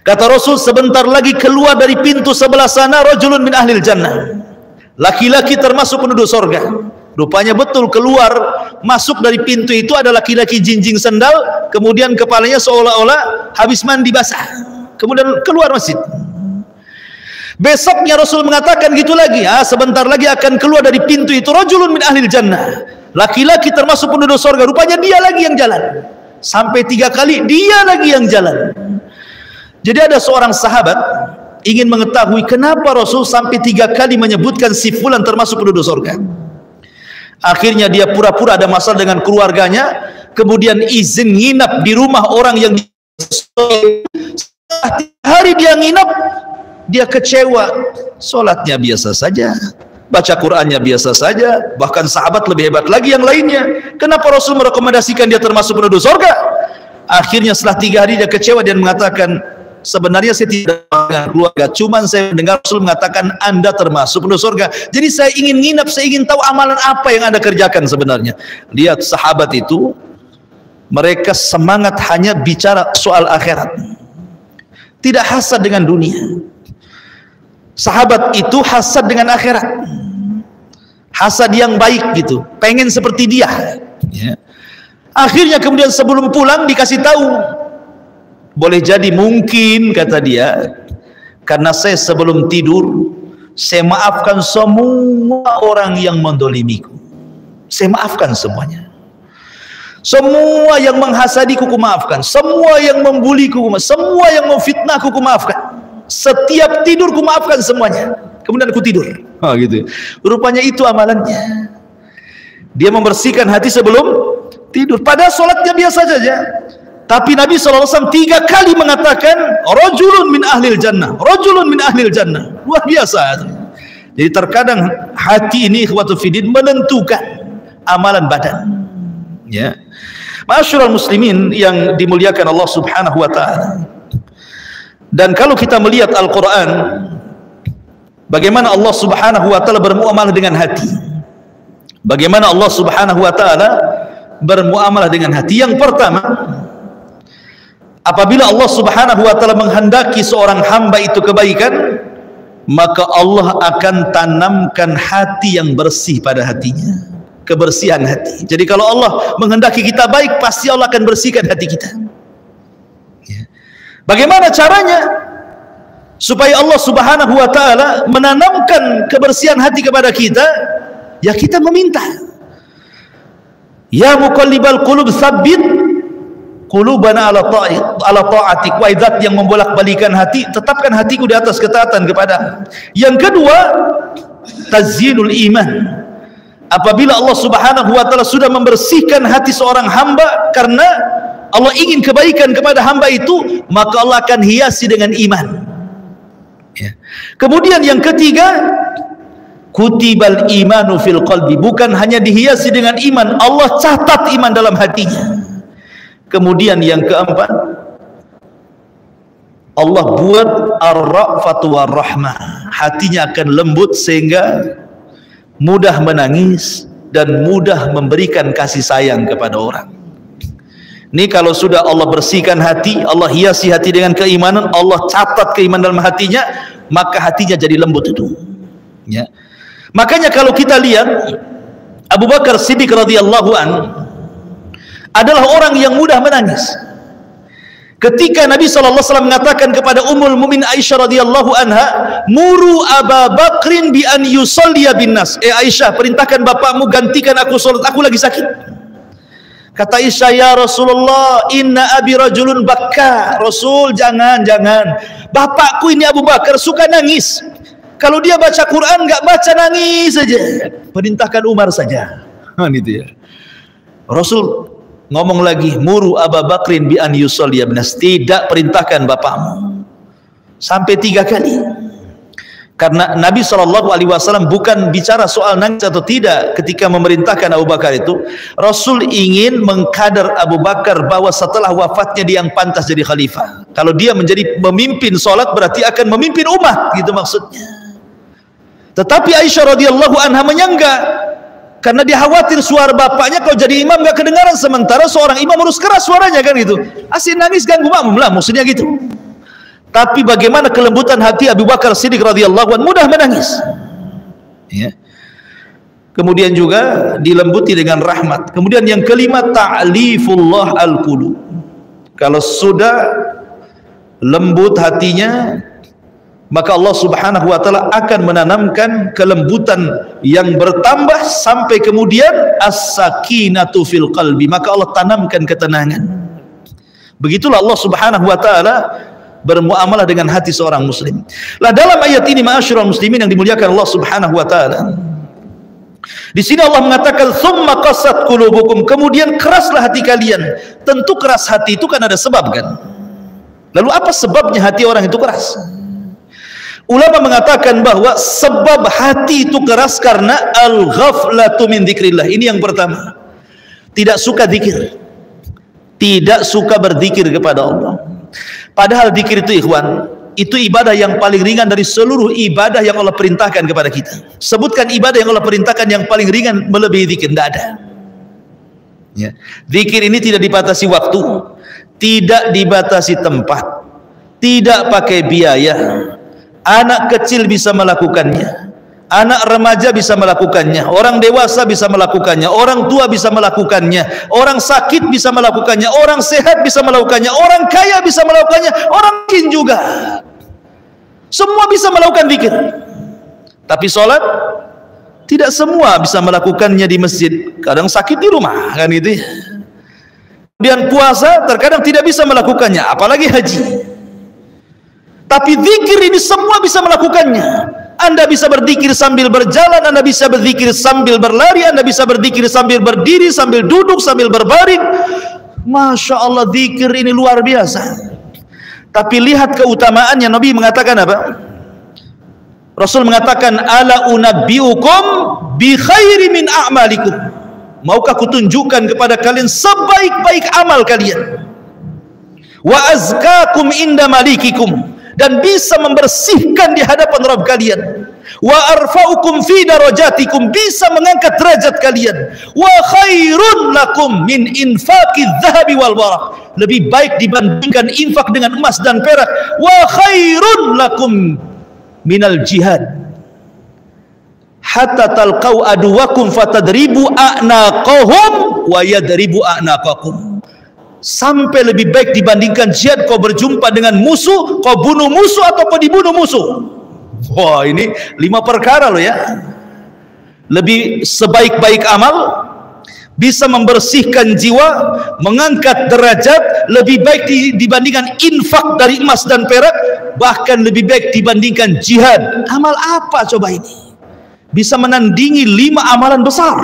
kata Rasul, sebentar lagi keluar dari pintu sebelah sana rajulun min ahlil jannah, laki-laki termasuk penduduk surga. Rupanya betul, keluar masuk dari pintu itu ada laki-laki jinjing sendal, kemudian kepalanya seolah-olah habis mandi basah, kemudian keluar masjid. Besoknya Rasul mengatakan gitu lagi, sebentar lagi akan keluar dari pintu itu rajulun min ahlil jannah, laki-laki termasuk penduduk surga. Rupanya dia lagi yang jalan, sampai 3 kali dia lagi yang jalan. Jadi ada seorang sahabat ingin mengetahui kenapa Rasul sampai 3 kali menyebutkan si fulan termasuk penduduk surga. Akhirnya dia pura-pura ada masalah dengan keluarganya, kemudian izin nginap di rumah orang yang hari dia nginap, dia kecewa, sholatnya biasa saja, baca Qur'annya biasa saja, bahkan sahabat lebih hebat lagi yang lainnya. Kenapa Rasul merekomendasikan dia termasuk penduduk surga? Akhirnya setelah 3 hari dia kecewa dan mengatakan, sebenarnya saya tidak dengan keluarga, cuman saya mendengar Rasul mengatakan Anda termasuk penduduk surga. Jadi saya ingin nginap, saya ingin tahu amalan apa yang Anda kerjakan sebenarnya. Lihat sahabat itu, mereka semangat hanya bicara soal akhirat, tidak hasad dengan dunia. Sahabat itu hasad dengan akhirat, hasad yang baik gitu, pengen seperti dia ya. Akhirnya kemudian sebelum pulang dikasih tahu, boleh jadi mungkin, kata dia, karena saya sebelum tidur saya maafkan semua orang yang mendolimiku, saya maafkan semuanya. Semua yang menghasadiku ku maafkan, semua yang membuliku, semua yang memfitnahku ku maafkan. Setiap tidur ku maafkan semuanya, kemudian aku tidur. Gitu. Rupanya itu amalannya. Dia membersihkan hati sebelum tidur. Padahal sholatnya biasa saja. Tapi Nabi SAW 3 kali mengatakan rajulun min ahlil jannah, rajulun min ahlil jannah. Luar biasa. Jadi terkadang hati ini ikhwatu fiddin menentukan amalan badan. Ya. Ma'asyiral muslimin yang dimuliakan Allah Subhanahu wa taala. Dan kalau kita melihat Al-Quran, bagaimana Allah Subhanahu wa ta'ala bermuamalah dengan hati, bagaimana Allah Subhanahu wa ta'ala bermuamalah dengan hati. Yang pertama, apabila Allah Subhanahu wa ta'ala menghendaki seorang hamba itu kebaikan, maka Allah akan tanamkan hati yang bersih pada hatinya, kebersihan hati. Jadi kalau Allah menghendaki kita baik, pasti Allah akan bersihkan hati kita. Bagaimana caranya supaya Allah Subhanahu wa taala menanamkan kebersihan hati kepada kita? Ya kita meminta. Ya muqallibal qulub tsabbit qulubana ala ta'atik. Wahai zat yang membolak-balikan hati, tetapkan hatiku di atas ketaatan kepada. Yang kedua, tazyinul iman. Apabila Allah Subhanahu wa taala sudah membersihkan hati seorang hamba karena Allah ingin kebaikan kepada hamba itu, maka Allah akan hiasi dengan iman. Ya. Kemudian yang ketiga, kutibal imanu fil qalbi. Bukan hanya dihiasi dengan iman, Allah catat iman dalam hatinya. Kemudian yang keempat, Allah buat ar-ra'fatu war-rahmah. Hatinya akan lembut sehingga mudah menangis dan mudah memberikan kasih sayang kepada orang. Ini kalau sudah Allah bersihkan hati, Allah hiasi hati dengan keimanan, Allah catat keimanan dalam hatinya, maka hatinya jadi lembut itu. Ya. Makanya kalau kita lihat Abu Bakar Siddiq radhiyallahu an adalah orang yang mudah menangis. Ketika Nabi SAW mengatakan kepada Ummul Mukminin Aisyah radhiyallahu anha, "Muru Abu Bakrin bi an yusalliya bin nas." Aisyah, perintahkan bapakmu gantikan aku salat, aku lagi sakit. Kata Aisyah, "Ya Rasulullah, inna abi rajulun bakka." Rasul, jangan. Bapakku ini Abu Bakar suka nangis. Kalau dia baca Quran enggak baca nangis saja. Perintahkan Umar saja. Gitu ya. Rasul ngomong lagi, "Muru Abu Bakrin bi an yusalliya bin nas." Tidak, perintahkan bapakmu. Sampai 3 kali. Karena Nabi SAW bukan bicara soal nangis atau tidak ketika memerintahkan Abu Bakar itu. Rasul ingin mengkadar Abu Bakar bahwa setelah wafatnya dia yang pantas jadi khalifah. Kalau dia menjadi pemimpin solat berarti akan memimpin umat, gitu maksudnya. Tetapi Aisyah radhiyallahu anha menyangga, karena dia khawatir suara bapaknya kalau jadi imam gak kedengaran, sementara seorang imam harus keras suaranya kan gitu. Asyik nangis ganggu makmum lah, maksudnya gitu. Tapi bagaimana kelembutan hati Abu Bakar Siddiq radhiyallahu anhu, mudah menangis. Ya. Kemudian juga dilembuti dengan rahmat. Kemudian yang kelima, ta'lifullah al-qulub. Kalau sudah lembut hatinya, maka Allah Subhanahu wa taala akan menanamkan kelembutan yang bertambah sampai kemudian as-sakinatu fil qalbi. Maka Allah tanamkan ketenangan. Begitulah Allah Subhanahu wa taala bermuamalah dengan hati seorang muslim. Lah dalam ayat ini ma'asyiral muslimin yang dimuliakan Allah Subhanahu wa taala, di sini Allah mengatakan tsumma qasat qulubukum, kemudian keraslah hati kalian. Tentu keras hati itu kan ada sebab kan. Lalu apa sebabnya hati orang itu keras? Ulama mengatakan bahwa sebab hati itu keras karena al-ghaflatu min dzikrillah. Ini yang pertama. Tidak suka zikir. Tidak suka berzikir kepada Allah. Padahal zikir itu ikhwan, itu ibadah yang paling ringan dari seluruh ibadah yang Allah perintahkan kepada kita. Sebutkan ibadah yang Allah perintahkan yang paling ringan melebihi zikir, tidak ada. Ya. Zikir ini tidak dibatasi waktu, tidak dibatasi tempat, tidak pakai biaya. Anak kecil bisa melakukannya, anak remaja bisa melakukannya, orang dewasa bisa melakukannya, orang tua bisa melakukannya, orang sakit bisa melakukannya, orang sehat bisa melakukannya, orang kaya bisa melakukannya, orang miskin juga. Semua bisa melakukan zikir. Tapi sholat tidak semua bisa melakukannya di masjid. Kadang sakit di rumah kan itu. Kemudian puasa terkadang tidak bisa melakukannya, apalagi haji. Tapi zikir ini semua bisa melakukannya. Anda bisa berzikir sambil berjalan, Anda bisa berzikir sambil berlari, Anda bisa berzikir sambil berdiri, sambil duduk, sambil berbaring. Masya Allah, zikir ini luar biasa. Tapi lihat keutamaannya. Nabi mengatakan apa? Rasul mengatakan, ala unabbiukum bi khairi min a'malikum. Maukah kutunjukkan kepada kalian sebaik-baik amal kalian? Wa azkakum inda malikikum, dan bisa membersihkan di hadapan Rabb kalian. Wa arfa'ukum fi darajatikum, bisa mengangkat derajat kalian. Wa khairun lakum min infaqiz zahabi wal waraq, lebih baik dibandingkan infak dengan emas dan perak. Wa khairun lakum minal jihad hatta talqau aduwakum fatadribu a'naqahum wa yadribu a'naqakum. Sampai lebih baik dibandingkan jihad kau berjumpa dengan musuh, kau bunuh musuh atau kau dibunuh musuh. Wah, ini 5 perkara loh ya. Lebih sebaik-baik amal, bisa membersihkan jiwa, mengangkat derajat, lebih baik dibandingkan infak dari emas dan perak, bahkan lebih baik dibandingkan jihad. Amal apa coba ini? Bisa menandingi 5 amalan besar.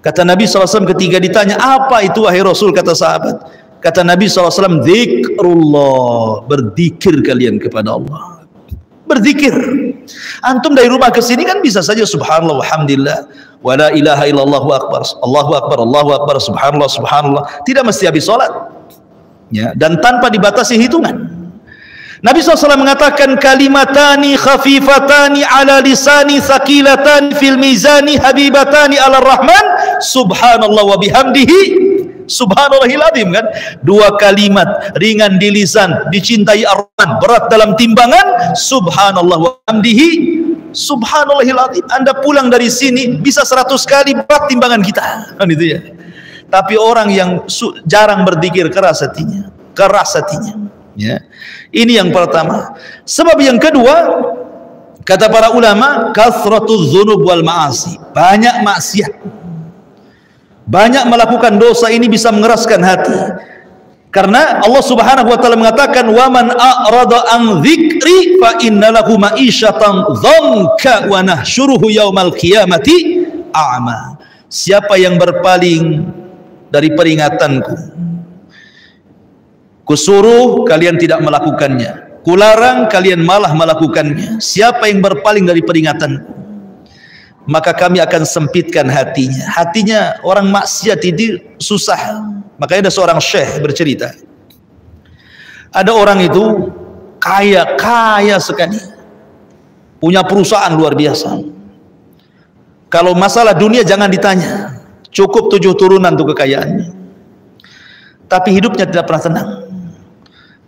Kata Nabi SAW ketika ditanya, apa itu wahai Rasul? Kata sahabat, kata Nabi SAW, zikrullah, berzikir kalian kepada Allah. Berzikir. Antum dari rumah ke sini kan bisa saja subhanallah walhamdulillah wa la ilaha illallah akbar, Allahu akbar, Allahu akbar, subhanallah subhanallah. Tidak mesti habis salat. Ya, dan tanpa dibatasi hitungan. Nabi SAW mengatakan kalimatani khafifatani ala lisani thaqilatani fil mizani habibatani ala rahman subhanallah wa bihamdihi subhanallahil azim, kan? 2 kalimat ringan di lisan, dicintai ar-Rahman, berat dalam timbangan, subhanallah wa bihamdihi subhanallahil azim. Anda pulang dari sini bisa 100 kali berat timbangan kita, kan itu ya. Tapi orang yang jarang berzikir keras hatinya, ya. Ini yang pertama. Sebab yang kedua, kata para ulama, kathratuz dzunub wal ma'asi, banyak maksiat, banyak melakukan dosa, ini bisa mengeraskan hati. Karena Allah Subhanahu wa taala mengatakan, "Wa man a'rada an dzikri fa innalahu ma'isyatan dzanka wa nahsyuruhu yaumal qiyamati a'ma." Siapa yang berpaling dari peringatanku, kusuruh kalian tidak melakukannya, kularang kalian malah melakukannya. Siapa yang berpaling dari peringatan, maka kami akan sempitkan hatinya. Hatinya orang maksiat itu susah. Makanya ada seorang syekh bercerita, ada orang itu kaya sekali, punya perusahaan luar biasa. Kalau masalah dunia jangan ditanya, cukup 7 turunan untuk kekayaannya. Tapi hidupnya tidak pernah tenang.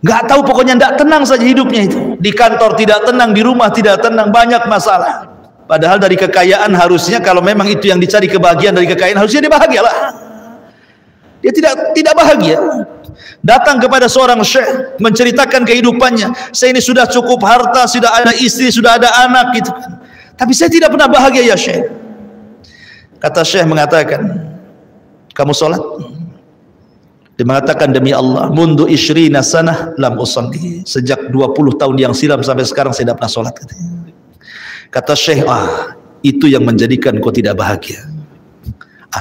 Nggak tahu, pokoknya tidak tenang saja hidupnya itu. Di kantor tidak tenang, di rumah tidak tenang, banyak masalah. Padahal dari kekayaan harusnya, kalau memang itu yang dicari kebahagiaan dari kekayaan, harusnya dia bahagialah. Dia tidak bahagia. Datang kepada seorang syekh menceritakan kehidupannya. Saya ini sudah cukup harta, sudah ada istri, sudah ada anak gitu. Tapi saya tidak pernah bahagia ya syekh. Kata syekh mengatakan, kamu sholat? Dia mengatakan, demi Allah, mundu isyrina sanah lam usalli. Sejak 20 tahun yang silam sampai sekarang saya tidak pernah sholat. Kata syekh, itu yang menjadikan kau tidak bahagia.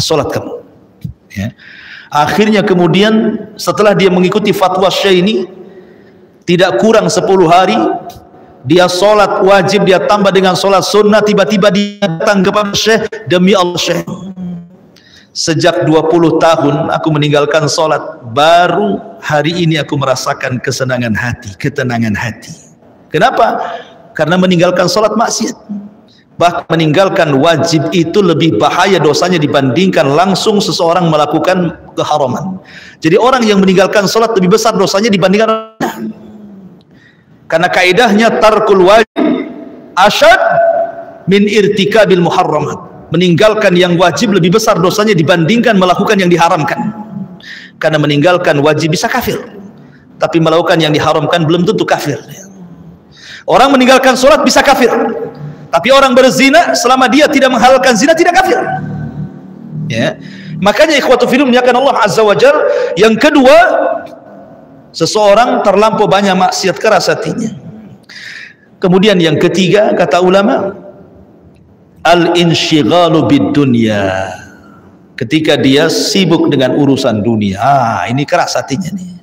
Sholat kamu. Ya. Akhirnya kemudian setelah dia mengikuti fatwa syekh ini, tidak kurang 10 hari, dia sholat wajib, dia tambah dengan sholat sunnah. Tiba-tiba dia datang kepada syekh, demi Allah syekh, sejak 20 tahun aku meninggalkan sholat, baru hari ini aku merasakan kesenangan hati, ketenangan hati. Kenapa? Karena meninggalkan sholat maksiat. Bahkan meninggalkan wajib itu lebih bahaya dosanya dibandingkan langsung seseorang melakukan keharaman. Jadi orang yang meninggalkan sholat lebih besar dosanya dibandingkan, karena kaidahnya tarkul wajib asyad min irtikabil muharramat. Meninggalkan yang wajib lebih besar dosanya dibandingkan melakukan yang diharamkan. Karena meninggalkan wajib bisa kafir, tapi melakukan yang diharamkan belum tentu kafir. Orang meninggalkan sholat bisa kafir, tapi orang berzina selama dia tidak menghalalkan zina tidak kafir. Ya. Makanya ikhwatu fillah muliakan Allah azza wa jalla. Yang kedua, seseorang terlampau banyak maksiat keras hatinya. Kemudian yang ketiga, kata ulama, al-insyighalu bid-dunya. Ketika dia sibuk dengan urusan dunia, ini keras hatinya nih.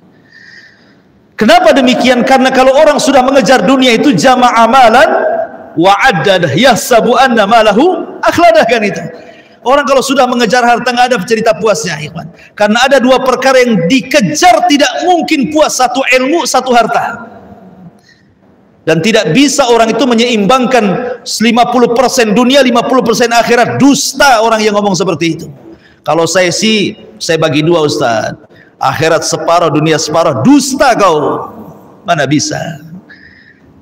Kenapa demikian? Karena kalau orang sudah mengejar dunia itu jama'a amalan wa addadah yahsabu anna malahu akhladah, kan itu. Orang kalau sudah mengejar harta nggak ada cerita puasnya, ikhwan. Karena ada 2 perkara yang dikejar tidak mungkin puas, satu ilmu, satu harta. Dan tidak bisa orang itu menyeimbangkan 50% dunia, 50% akhirat. Dusta orang yang ngomong seperti itu. Kalau saya bagi 2 Ustaz. Akhirat separuh, dunia separuh. Dusta kau. Mana bisa.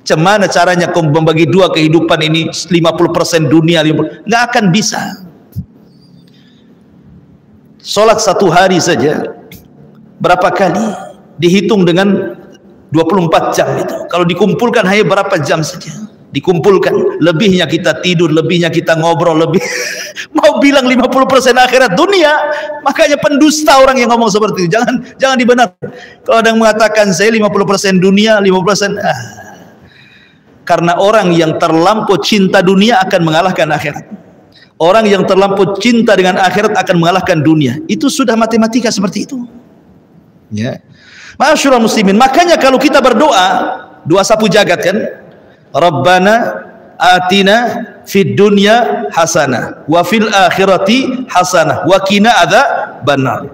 Cemana caranya kau membagi dua kehidupan ini 50% dunia, 50%, nggak akan bisa. Sholat satu hari saja berapa kali? Dihitung dengan 24 jam itu. Kalau dikumpulkan hanya berapa jam saja? Dikumpulkan, lebihnya kita tidur, lebihnya kita ngobrol, lebih mau bilang 50% akhirat dunia. Makanya pendusta orang yang ngomong seperti itu. Jangan dibenarkan. Kalau ada yang mengatakan saya 50% dunia, 50% karena orang yang terlampau cinta dunia akan mengalahkan akhirat. Orang yang terlampau cinta dengan akhirat akan mengalahkan dunia. Itu sudah matematika seperti itu. Ya. Masyaallah muslimin. Makanya kalau kita berdoa, doa sapu jagat kan? Rabbana atina fid dunya hasanah wa fil akhirati hasanah wa qina adzabannar.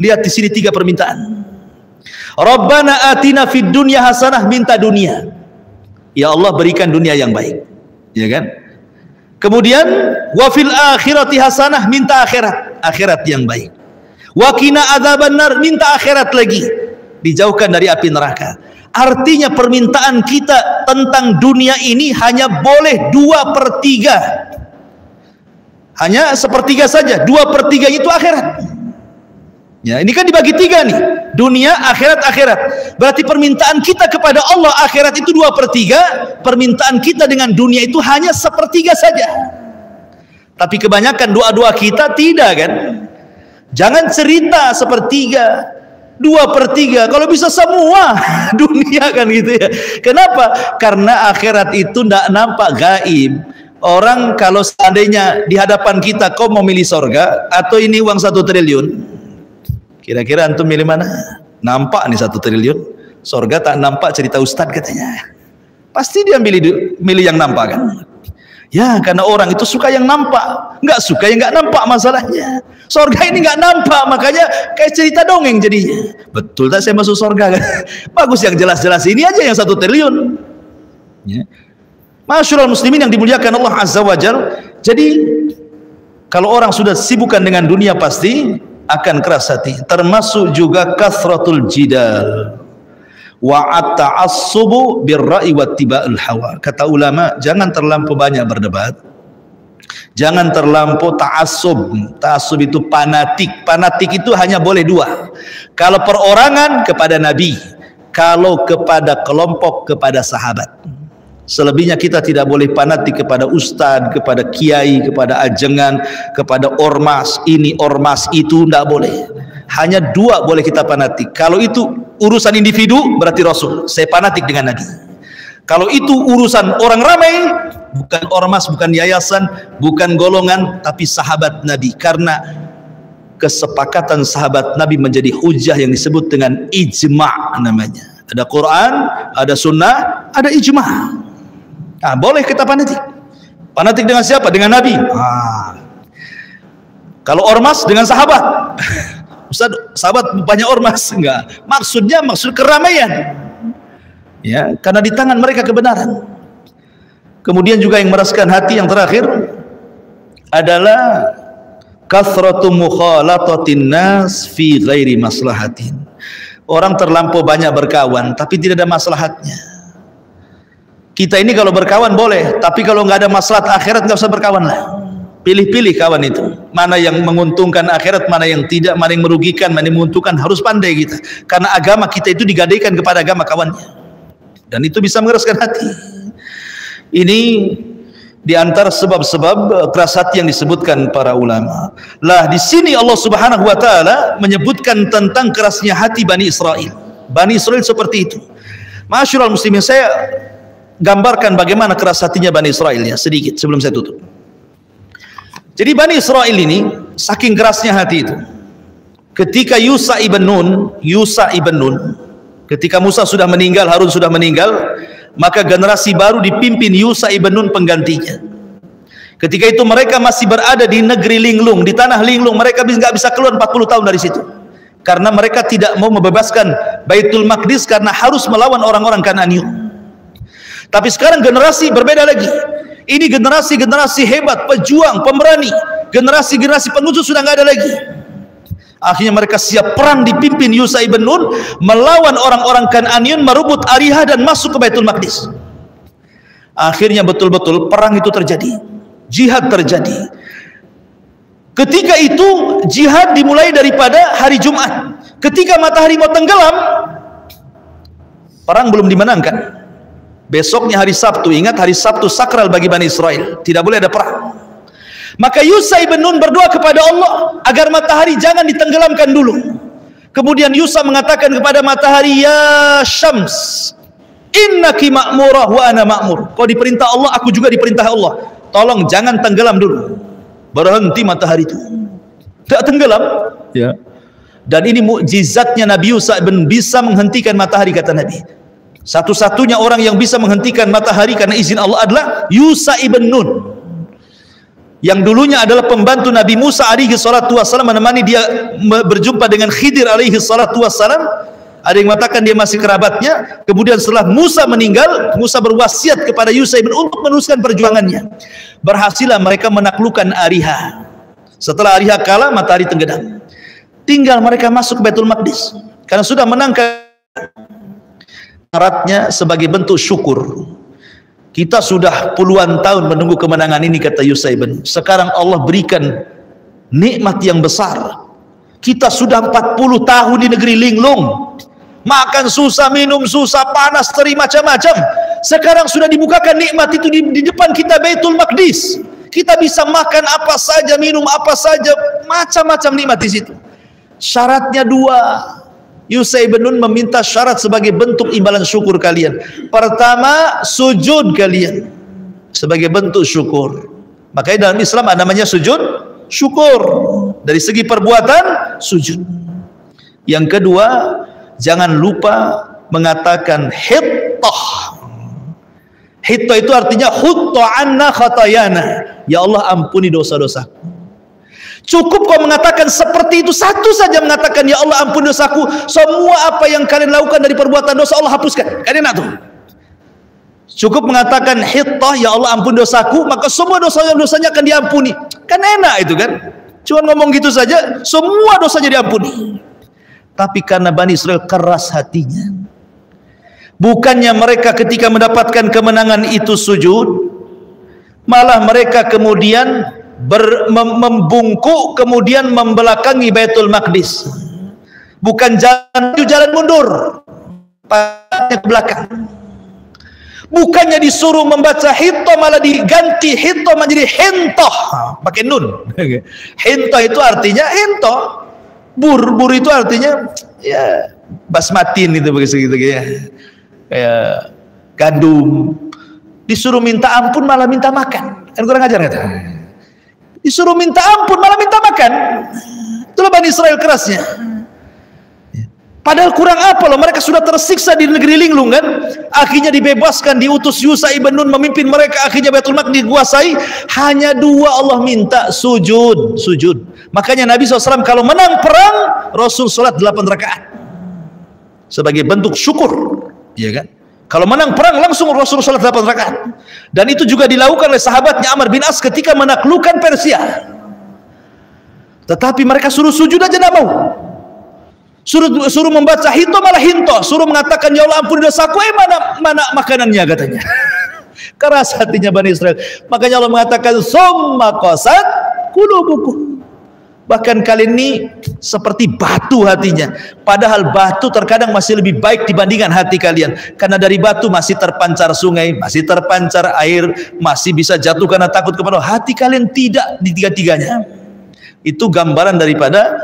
Lihat di sini 3 permintaan. Rabbana atina fid dunya hasanah, minta dunia. Ya Allah berikan dunia yang baik. Ya kan? Kemudian wa fil akhirati hasanah, minta akhirat yang baik. Wa qina adzabannar, minta akhirat lagi, dijauhkan dari api neraka. Artinya permintaan kita tentang dunia ini hanya boleh 2/3. Hanya 1/3 saja. 2/3 itu akhirat. Ya, ini kan dibagi 3 nih. Dunia, akhirat. Berarti permintaan kita kepada Allah akhirat itu 2/3. Permintaan kita dengan dunia itu hanya 1/3 saja. Tapi kebanyakan doa-doa kita tidak kan? Jangan cerita 1/3. 2/3, kalau bisa semua dunia kan gitu ya. Kenapa? Karena akhirat itu tidak nampak, gaib. Orang kalau seandainya di hadapan kita, kau mau milih sorga atau ini uang 1 triliun, kira-kira antum milih mana? Nampak nih 1 triliun, sorga tak nampak, cerita Ustadz katanya. Pasti dia milih yang nampak kan? Ya, karena orang itu suka yang nampak, nggak suka yang nggak nampak masalahnya. Sorga ini nggak nampak, makanya kayak cerita dongeng jadinya. Betul tak saya masuk sorga kan? Bagus yang jelas-jelas ini aja yang 1 triliun. Ya. Masyaallah muslimin yang dimuliakan Allah Azza wa Jalla. Jadi kalau orang sudah sibukkan dengan dunia pasti akan keras hati. Termasuk juga kasratul jidal wa at-ta'assubu birra'i wattiba'il hawa. Kata ulama, jangan terlampau banyak berdebat, jangan terlampau ta'assub. Ta'assub itu fanatik itu hanya boleh 2. Kalau perorangan kepada Nabi, kalau kepada kelompok kepada sahabat. Selebihnya kita tidak boleh fanatik kepada ustadz, kepada kiai, kepada ajengan, kepada ormas ini, ormas itu, tidak boleh. Hanya 2 boleh kita fanatik. Kalau itu urusan individu, berarti Rasul, saya fanatik dengan Nabi. Kalau itu urusan orang ramai, bukan ormas, bukan yayasan, bukan golongan, tapi sahabat Nabi. Karena kesepakatan sahabat Nabi menjadi hujah yang disebut dengan ijma' namanya. Ada Quran, ada sunnah, ada ijma'. Nah, boleh kita fanatik. Fanatik dengan siapa? Dengan Nabi. Kalau ormas dengan sahabat. Ustaz, sahabat banyak ormas, enggak. Maksud keramaian. Ya, karena di tangan mereka kebenaran. Kemudian juga yang meraskan hati yang terakhir adalah kathratu mukhalatatin nas fi ghairi maslahatin. Orang terlampau banyak berkawan tapi tidak ada maslahatnya. Kita ini kalau berkawan boleh, tapi kalau nggak ada maslahat akhirat nggak usah berkawan lah. Pilih-pilih kawan itu, mana yang menguntungkan akhirat, mana yang tidak, mana yang merugikan, mana yang menguntungkan. Harus pandai kita, karena agama kita itu digadaikan kepada agama kawannya, dan itu bisa mengeraskan hati. Ini di antara sebab-sebab keras hati yang disebutkan para ulama. Lah di sini Allah Subhanahu wa taala menyebutkan tentang kerasnya hati Bani Israel. Bani Israel seperti itu. Masyaallah muslimin, saya gambarkan bagaimana keras hatinya Bani Israel ya, sedikit sebelum saya tutup. Jadi Bani Israel ini saking kerasnya hati itu, ketika Yusha ibn Nun, ketika Musa sudah meninggal, Harun sudah meninggal, maka generasi baru dipimpin Yusha ibn Nun penggantinya. Ketika itu mereka masih berada di negeri linglung, di tanah linglung, mereka nggak bisa keluar 40 tahun dari situ, karena mereka tidak mau membebaskan Baitul Maqdis karena harus melawan orang-orang Kananium. Tapi sekarang generasi berbeda lagi. Ini generasi hebat, pejuang, pemberani. Generasi penutup sudah nggak ada lagi. Akhirnya mereka siap perang dipimpin Yusha ibn Nun melawan orang-orang Kananiun, merebut Ariha dan masuk ke Baitul Maqdis. Akhirnya betul-betul perang itu terjadi, jihad terjadi. Ketika itu jihad dimulai daripada hari Jumat. Ketika matahari mau tenggelam, perang belum dimenangkan. Besoknya hari Sabtu, ingat hari Sabtu sakral bagi Bani Israel, tidak boleh ada perang. Maka Yusha ibn Nun berdoa kepada Allah agar matahari jangan ditenggelamkan dulu. Kemudian Yusha mengatakan kepada matahari, ya Syams, innaki ma'murah wa ana ma'mur. Kau diperintah Allah, aku juga diperintah Allah. Tolong jangan tenggelam dulu. Berhenti matahari itu. Tak tenggelam. Ya. Dan ini mukjizatnya Nabi Yusha bisa menghentikan matahari, kata Nabi. Satu-satunya orang yang bisa menghentikan matahari karena izin Allah adalah Yusha ibn Nun, yang dulunya adalah pembantu Nabi Musa alaihi salatu wassalam, menemani dia berjumpa dengan Khidir alaihi salatu wassalam. Ada yang mengatakan dia masih kerabatnya. Kemudian setelah Musa meninggal, Musa berwasiat kepada Yusha ibn Nun untuk meneruskan perjuangannya. Berhasillah mereka menaklukkan Ariha. Setelah Ariha kalah, matahari tenggelam. Tinggal mereka masuk ke Baitul Maqdis karena sudah menangkan. Syaratnya sebagai bentuk syukur. Kita sudah puluhan tahun menunggu kemenangan ini, kata Yusha ibn. Sekarang Allah berikan nikmat yang besar. Kita sudah 40 tahun di negeri linglung, makan susah, minum susah, panas, terik, macam-macam. Sekarang sudah dibukakan nikmat itu di depan kita, Baitul Maqdis. Kita bisa makan apa saja, minum apa saja, macam-macam nikmat di situ. Syaratnya dua. Yusha ibn Nun meminta syarat sebagai bentuk imbalan syukur kalian. Pertama, sujud kalian sebagai bentuk syukur. Makanya dalam Islam ada namanya sujud syukur. Dari segi perbuatan, sujud. Yang kedua, jangan lupa mengatakan hittah. Hittah itu artinya hutta anna khatayana. Ya Allah, ampuni dosa-dosaku. Cukup kau mengatakan seperti itu, satu saja mengatakan, ya Allah ampun dosaku, semua apa yang kalian lakukan dari perbuatan dosa Allah hapuskan. Kalian enak tuh. Cukup mengatakan hittah, ya Allah ampun dosaku, maka semua dosanya akan diampuni. Kan enak itu kan. Cuma ngomong gitu saja, semua dosanya diampuni. Tapi karena Bani Israel keras hatinya, bukannya mereka ketika mendapatkan kemenangan itu sujud, malah mereka kemudian membungkuk, kemudian membelakangi Baitul Maqdis. Bukan jalan mundur, ke belakang. Bukannya disuruh membaca hittah, malah diganti hittah menjadi hintoh, pakai nun. Hintoh itu artinya hintoh. Bur itu artinya ya basmatin itu begitu ya. Kayak gandum. Disuruh minta ampun malah minta makan. Kan kurang ajar kata. Disuruh minta ampun malah minta makan. Itulah Bani Israel kerasnya. Padahal kurang apa loh, mereka sudah tersiksa di negeri linglung kan. Akhirnya dibebaskan, diutus Yusha ibn Nun memimpin mereka. Akhirnya Baitul Maqdis dikuasai. Hanya dua Allah minta, sujud. Makanya Nabi SAW kalau menang perang, Rasul sholat 8 rakaat sebagai bentuk syukur, ya kan. Kalau menang perang langsung Rasul sholat 8 rakaat. Dan itu juga dilakukan oleh sahabatnya Amr bin As ketika menaklukkan Persia. Tetapi mereka suruh sujud aja tidak mau. Suruh membaca hinto malah hinto. Suruh mengatakan ya Allah ampuni dosaku, mana makanannya katanya. Keras hatinya Bani Israel. Makanya Allah mengatakan summa qasat qulubukum. Bahkan kalian ini seperti batu hatinya. Padahal batu terkadang masih lebih baik dibandingkan hati kalian. Karena dari batu masih terpancar sungai, masih terpancar air, masih bisa jatuh karena takut kepada Allah. Hati kalian tidak di tiga-tiganya. Itu gambaran daripada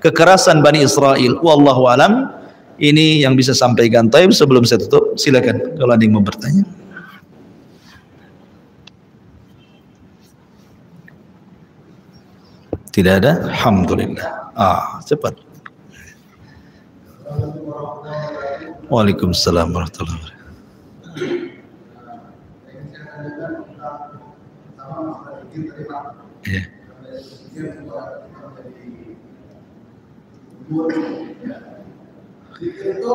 kekerasan Bani Israel. Wallahu alam. Ini yang bisa sampaikan. Taib, sebelum saya tutup, silakan kalau ada yang mau bertanya. Tidak ada? Alhamdulillah. Cepat. Waalaikumsalam warahmatullahi wabarakatuh. Ya. Zikir itu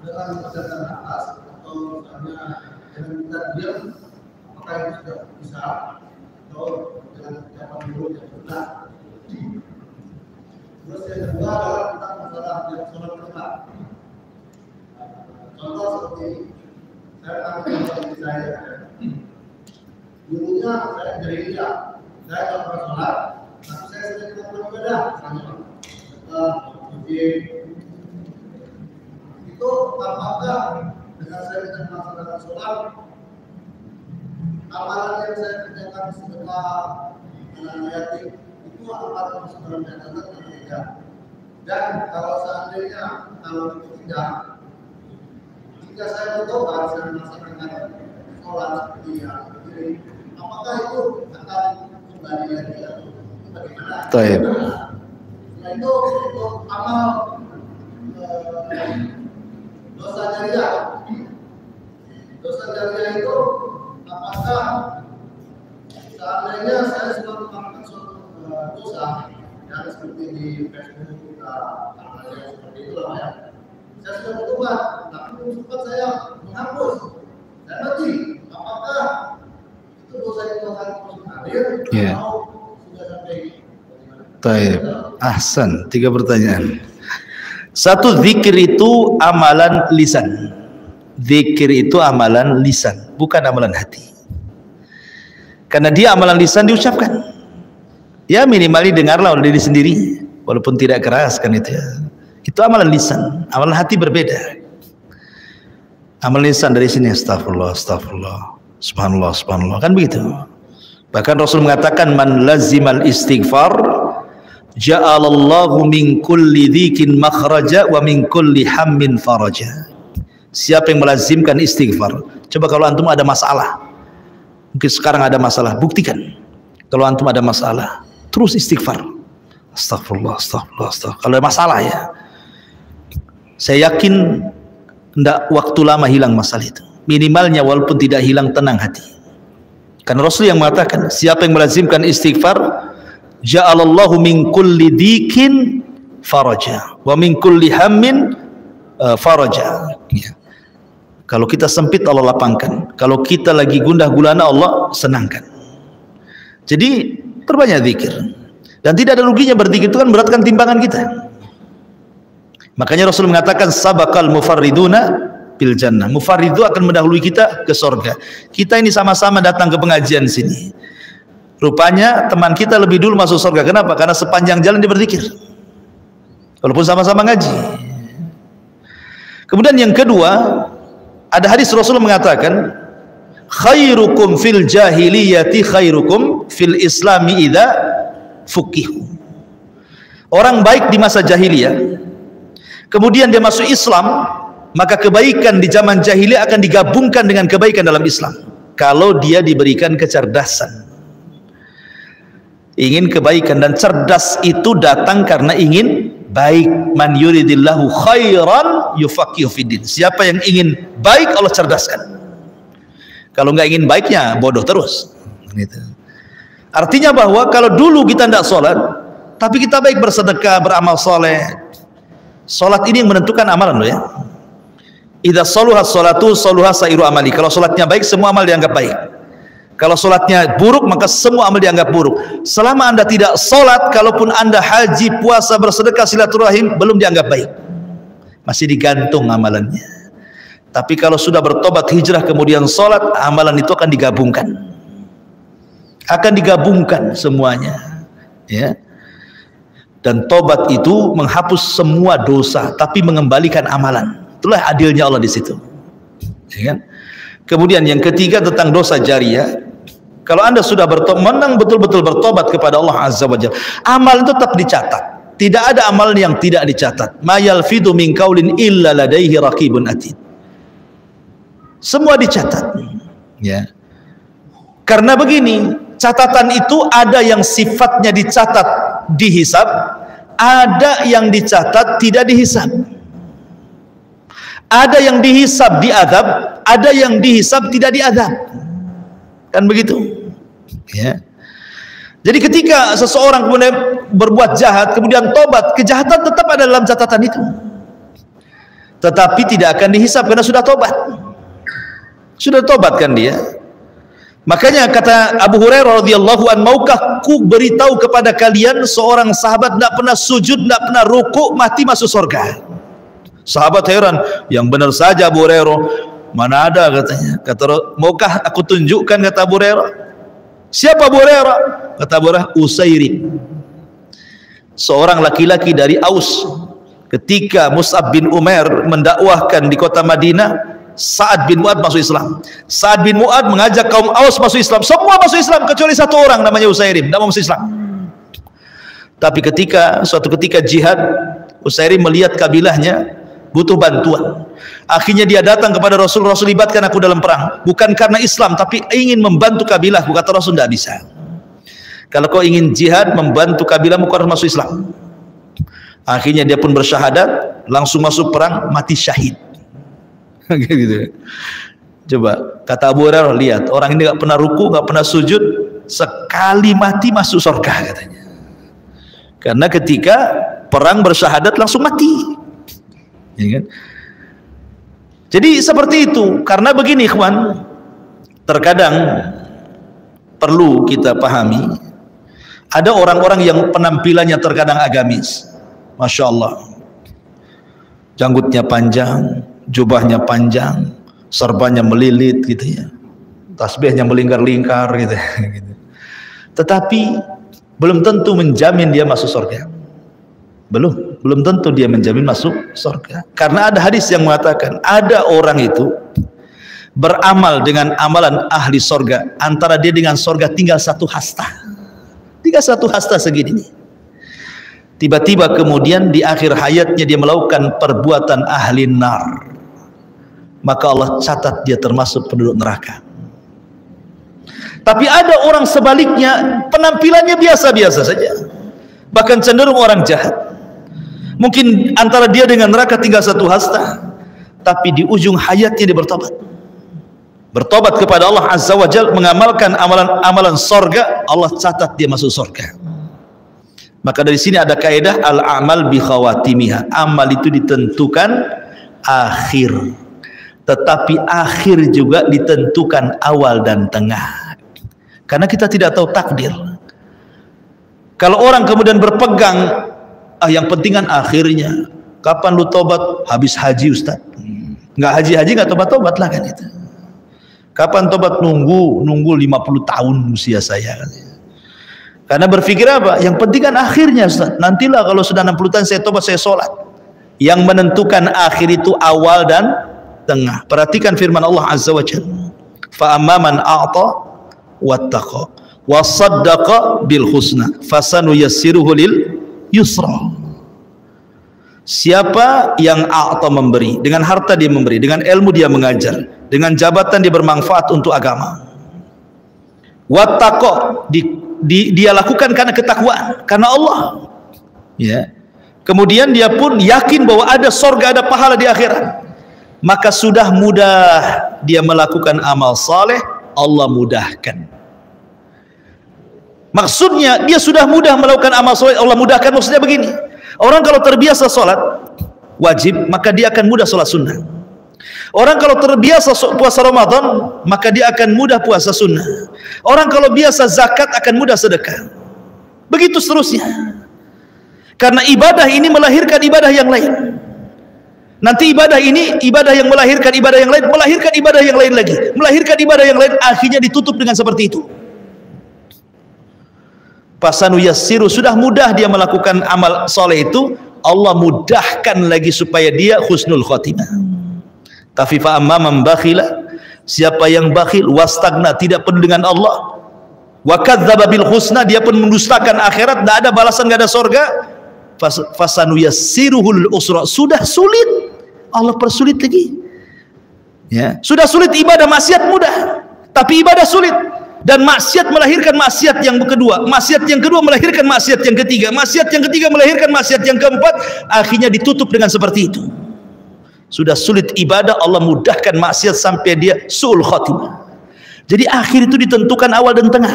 dengan berdasarkan atas atau misalnya dengan kita diam, apakah itu sudah bisa, atau dengan ucapan mulut yang benar. Terus yang kedua adalah tentang masalah yang sholat berjamaah. Contoh seperti saya mengambil contoh diri saya, Dulunya saya gereja, saya nggak pernah sholat, tapi saya sering melakukan ibadah, itu apakah dengan saya tidak melaksanakan sholat, amalan yang saya kerjakan setelah anak yatim itu apakah masuk dalam catatan atau tidak? Dan kalau seandainya kalau itu tidak, jika saya bertobat saya melaksanakan sholat seperti yang ini, apakah itu akan kembali lagi atau bagaimana? Baik. Nah itu untuk amal dosa jariah. Dosa jariah itu apakah seandainya saya sudah melakukan suatu dosa yang seperti di Facebook yang seperti itu lah ya. Saya sudah bertobat, tapi belum sempat saya menghapus. Dan nanti apakah itu dosa itu akan terus mengalir atau sudah sampai? Baik. Ahsan, 3 pertanyaan. 1, zikir itu amalan lisan. Zikir itu amalan lisan, bukan amalan hati. Karena dia amalan lisan diucapkan. Ya minimal dengarlah oleh diri sendiri, walaupun tidak keras kan itu ya. Itu amalan lisan, amalan hati berbeda. Amalan lisan dari sini astagfirullah, astagfirullah, subhanallah, subhanallah, kan begitu. Bahkan Rasul mengatakan man lazimal istighfar ja'alallahu min kulli dzikin makhraja wa min kulli hammin faraja. Siapa yang melazimkan istighfar, coba kalau antum ada masalah, mungkin sekarang ada masalah, buktikan. Kalau antum ada masalah, terus istighfar. Astagfirullah, astagfirullah, astagfirullah. Kalau ada masalah ya, saya yakin tidak waktu lama hilang masalah itu. Minimalnya walaupun tidak hilang, tenang hati. Karena Rasul yang mengatakan, siapa yang melazimkan istighfar, ja'alallahu min kulli dikin faraja wa min kulli hammin faraja. Ya. Kalau kita sempit Allah lapangkan, kalau kita lagi gundah gulana Allah senangkan. Jadi perbanyak zikir. Dan tidak ada ruginya berzikir, itu kan beratkan timbangan kita. Makanya Rasul mengatakan sabaqal mufarriduna bil jannah. Mufarridu akan mendahului kita ke surga. Kita ini sama-sama datang ke pengajian sini. Rupanya teman kita lebih dulu masuk surga. Kenapa? Karena sepanjang jalan dia berzikir. Walaupun sama-sama ngaji. Kemudian yang kedua, ada hadis Rasul mengatakan, khairukum fil jahiliyati khairukum fil islami idza fuqihu. Orang baik di masa jahiliyah, kemudian dia masuk Islam, maka kebaikan di zaman jahiliyah akan digabungkan dengan kebaikan dalam Islam kalau dia diberikan kecerdasan. Ingin kebaikan, dan cerdas itu datang karena ingin baik. Man yuridillahu khairan yufaqihu fiddin. Siapa yang ingin baik Allah cerdaskan. Kalau nggak ingin baiknya bodoh terus gitu. Artinya bahwa kalau dulu kita tidak sholat tapi kita baik bersedekah, beramal soleh, sholat ini yang menentukan amalan loh ya. Idza shaluhat sholatu shaluha sairu amali. Kalau sholatnya baik, semua amal dianggap baik. Kalau sholatnya buruk, maka semua amal dianggap buruk. Selama anda tidak sholat, kalaupun anda haji, puasa, bersedekah, silaturahim, belum dianggap baik, masih digantung amalannya. Tapi kalau sudah bertobat, hijrah, kemudian sholat, amalan itu akan digabungkan, semuanya ya. Dan tobat itu menghapus semua dosa, tapi mengembalikan amalan. Itulah adilnya Allah di situ ya kan? Kemudian yang ketiga tentang dosa jariah. Kalau anda sudah betul-betul bertobat kepada Allah Azza wa Jalla, amal itu tetap dicatat. Tidak ada amal yang tidak dicatat. Ma yalfidu min qaulin illa ladaihi raqibun atid. Semua dicatat. Ya. Karena begini, catatan itu ada yang sifatnya dicatat dihisab, ada yang dicatat tidak dihisab. Ada yang dihisab diazab, ada yang dihisab tidak diazab. Kan begitu ya. Jadi ketika seseorang kemudian berbuat jahat, kemudian tobat, kejahatan tetap ada dalam catatan itu, tetapi tidak akan dihisab karena sudah tobat. Sudah tobat kan dia. Makanya kata Abu Hurairah radhiyallahu anhu, maukah ku beritahu kepada kalian seorang sahabat tidak pernah sujud, tidak pernah ruku, mati masuk surga. Sahabat heran, yang benar saja Abu Hurairah. Mana ada katanya. Kata, maukah aku tunjukkan, kata Abu Hurairah, Siapa Abu Hurairah? Kata Abu Hurairah, Usairim, seorang laki-laki dari Aus. Ketika Mus'ab bin Umair mendakwahkan di kota Madinah, Sa'ad bin Mu'ad masuk Islam. Sa'ad bin Mu'ad mengajak kaum Aus masuk Islam. Semua masuk Islam kecuali satu orang namanya Usairim, tidak mau masuk Islam. Tapi suatu ketika jihad, Usairim melihat kabilahnya butuh bantuan. Akhirnya dia datang kepada Rasul, Rasul libatkan aku dalam perang. Bukan karena Islam, tapi ingin membantu kabilahku. Kata Rasul, tidak bisa. Kalau kau ingin jihad membantu kabilahmu, kau harus masuk Islam. Akhirnya dia pun bersyahadat, langsung masuk perang, mati syahid. Gitu. Coba kata Abu Hurairah, lihat orang ini nggak pernah ruku, nggak pernah sujud, sekali mati masuk surga katanya. Karena ketika perang bersyahadat langsung mati. Ya kan? Jadi seperti itu. Karena begini ikhwan, terkadang perlu kita pahami, ada orang-orang yang penampilannya terkadang agamis, Masya Allah, janggutnya panjang, jubahnya panjang, serbanya melilit gitu ya, tasbihnya melingkar-lingkar gitu. Tetapi belum tentu menjamin dia masuk surga. Belum tentu dia menjamin masuk surga. Karena ada hadis yang mengatakan ada orang itu beramal dengan amalan ahli surga, antara dia dengan surga tinggal satu hasta. Tinggal satu hasta segini. Tiba-tiba kemudian di akhir hayatnya dia melakukan perbuatan ahli nar, maka Allah catat dia termasuk penduduk neraka. Tapi ada orang sebaliknya, penampilannya biasa-biasa saja, bahkan cenderung orang jahat. Mungkin antara dia dengan neraka tinggal satu hasta, tapi di ujung hayatnya dia bertobat kepada Allah Azza wa Jalla, mengamalkan amalan sorga, Allah catat dia masuk sorga. Maka dari sini ada kaidah al-amal bi khawatimiha, amal itu ditentukan akhir, tetapi akhir juga ditentukan awal dan tengah, karena kita tidak tahu takdir. Kalau orang kemudian berpegang, yang penting kan akhirnya, kapan lu tobat? Habis haji Ustaz. Nggak haji-haji nggak tobat-tobat lah kan itu. Kapan tobat? Nunggu 50 tahun usia saya. Karena berpikir apa? Yang penting kan akhirnya Ustaz. Nantilah kalau sudah 60 tahun saya tobat, saya sholat. Yang menentukan akhir itu awal dan tengah. Perhatikan firman Allah Azza wa Jalla. Fa amma man a'ta wattaqa wa saddaqa bil husna fasanuyassiruhu lil yusra. Siapa yang a'ta, memberi, dengan harta dia memberi, dengan ilmu dia mengajar, dengan jabatan dia bermanfaat untuk agama. Wattaqa, dia lakukan karena ketakwaan, karena Allah. Ya. Kemudian dia pun yakin bahwa ada surga, ada pahala di akhirat. Maka sudah mudah dia melakukan amal saleh, Allah mudahkan. Maksudnya dia sudah mudah melakukan amal saleh, Allah mudahkan. Maksudnya begini, orang kalau terbiasa sholat wajib, maka dia akan mudah sholat sunnah. Orang kalau terbiasa puasa Ramadan, maka dia akan mudah puasa sunnah. Orang kalau biasa zakat akan mudah sedekah. Begitu seterusnya. Karena ibadah ini melahirkan ibadah yang lain. Nanti ibadah ini, ibadah yang melahirkan ibadah yang lain, melahirkan ibadah yang lain lagi, melahirkan ibadah yang lain, akhirnya ditutup dengan seperti itu. Fasanu yassiru, sudah mudah dia melakukan amal soleh itu, Allah mudahkan lagi supaya dia husnul khotimah. Tapi fa amma man bakhila, siapa yang bakhil, wastagna, tidak peduli dengan Allah, wa kadzdzaba bil husna, dia pun mendustakan akhirat, tidak ada balasan, tidak ada surga, fasanu yassiruhul usra, sudah sulit Allah persulit lagi. Ya, sudah sulit ibadah, maksiat mudah, tapi ibadah sulit. Dan maksiat melahirkan maksiat yang kedua, maksiat yang kedua melahirkan maksiat yang ketiga, maksiat yang ketiga melahirkan maksiat yang keempat, akhirnya ditutup dengan seperti itu. Sudah sulit ibadah, Allah mudahkan maksiat sampai dia su'ul khotimah. Jadi akhir itu ditentukan awal dan tengah.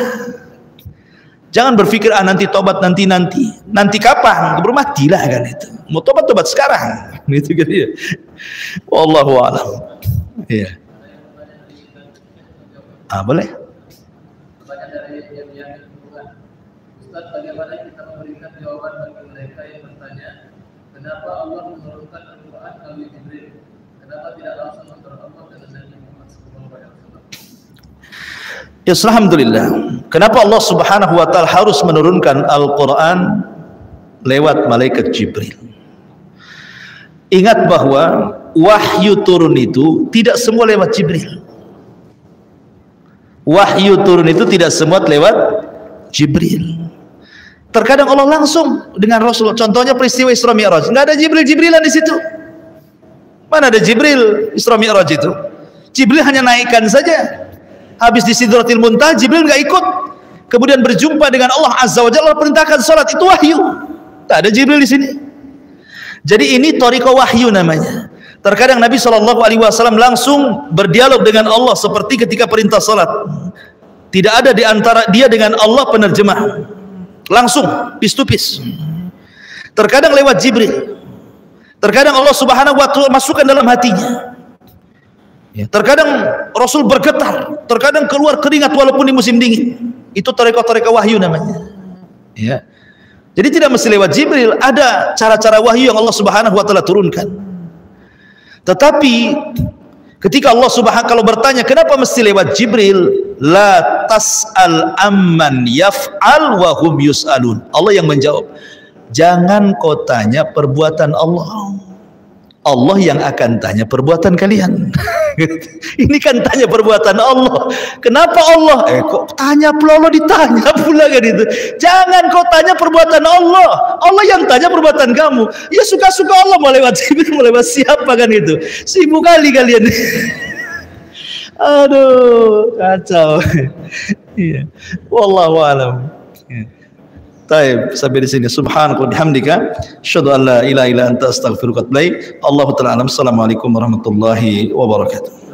Jangan berpikir nanti tobat, nanti kapan? Keburu matilah kan itu. Mau tobat sekarang. Gitu gitu ya. Wallahu a'lam. Iya. Boleh. Ustaz, bagaimana kita memberikan jawaban bagi mereka yang bertanya, kenapa Allah menurunkan Al-Quran melalui Jibril? Kenapa tidak langsung menurut Allah dengan Nabi Muhammad SAW? Ya, alhamdulillah. Kenapa Allah Subhanahu wa taala harus menurunkan Al-Qur'an lewat malaikat Jibril? Ingat bahwa wahyu turun itu tidak semua lewat Jibril. Wahyu turun itu tidak semua lewat Jibril. Terkadang Allah langsung dengan Rasul. Contohnya peristiwa Isra Mi'raj, nggak ada Jibril-Jibrilan di situ. Mana ada Jibril Isra Mi'raj itu? Jibril hanya naikkan saja. Habis di Sidratil Muntaha, Jibril nggak ikut. Kemudian berjumpa dengan Allah Azza wa Jalla, perintahkan salat, itu wahyu. Tak ada Jibril di sini. Jadi ini thariqah wahyu namanya. Terkadang Nabi SAW langsung berdialog dengan Allah seperti ketika perintah salat. Tidak ada di antara dia dengan Allah penerjemah. Langsung face to face. Terkadang lewat Jibril. Terkadang Allah Subhanahu wa taala masukkan dalam hatinya. Ya, terkadang Rasul bergetar, terkadang keluar keringat walaupun di musim dingin. Itu thariqah wahyu namanya. Ya. Jadi tidak mesti lewat Jibril, ada cara-cara wahyu yang Allah Subhanahu wa taala turunkan. Tetapi ketika Allah Subhanahu kalau bertanya kenapa mesti lewat Jibril, la tas'al amman yaf'al wa hum yus'alun. Allah yang menjawab. Jangan kau tanya perbuatan Allah. Allah yang akan tanya perbuatan kalian. Ini kan tanya perbuatan Allah. Kenapa Allah? Kok tanya pula Allah, ditanya pula kan itu. Jangan kau tanya perbuatan Allah. Allah yang tanya perbuatan kamu. Ya suka-suka Allah mau lewat Jibril, mau lewat siapa kan itu. Sibuk kali kalian. Aduh, kacau. Iya. Wallahu a'lam. Taib, sampai di sini. Subhanaka wa bihamdika asyhadu an la ilaha illa anta astaghfiruka wa atubu ilaik. Allahu ta'ala alam. Assalamualaikum warahmatullahi wabarakatuh.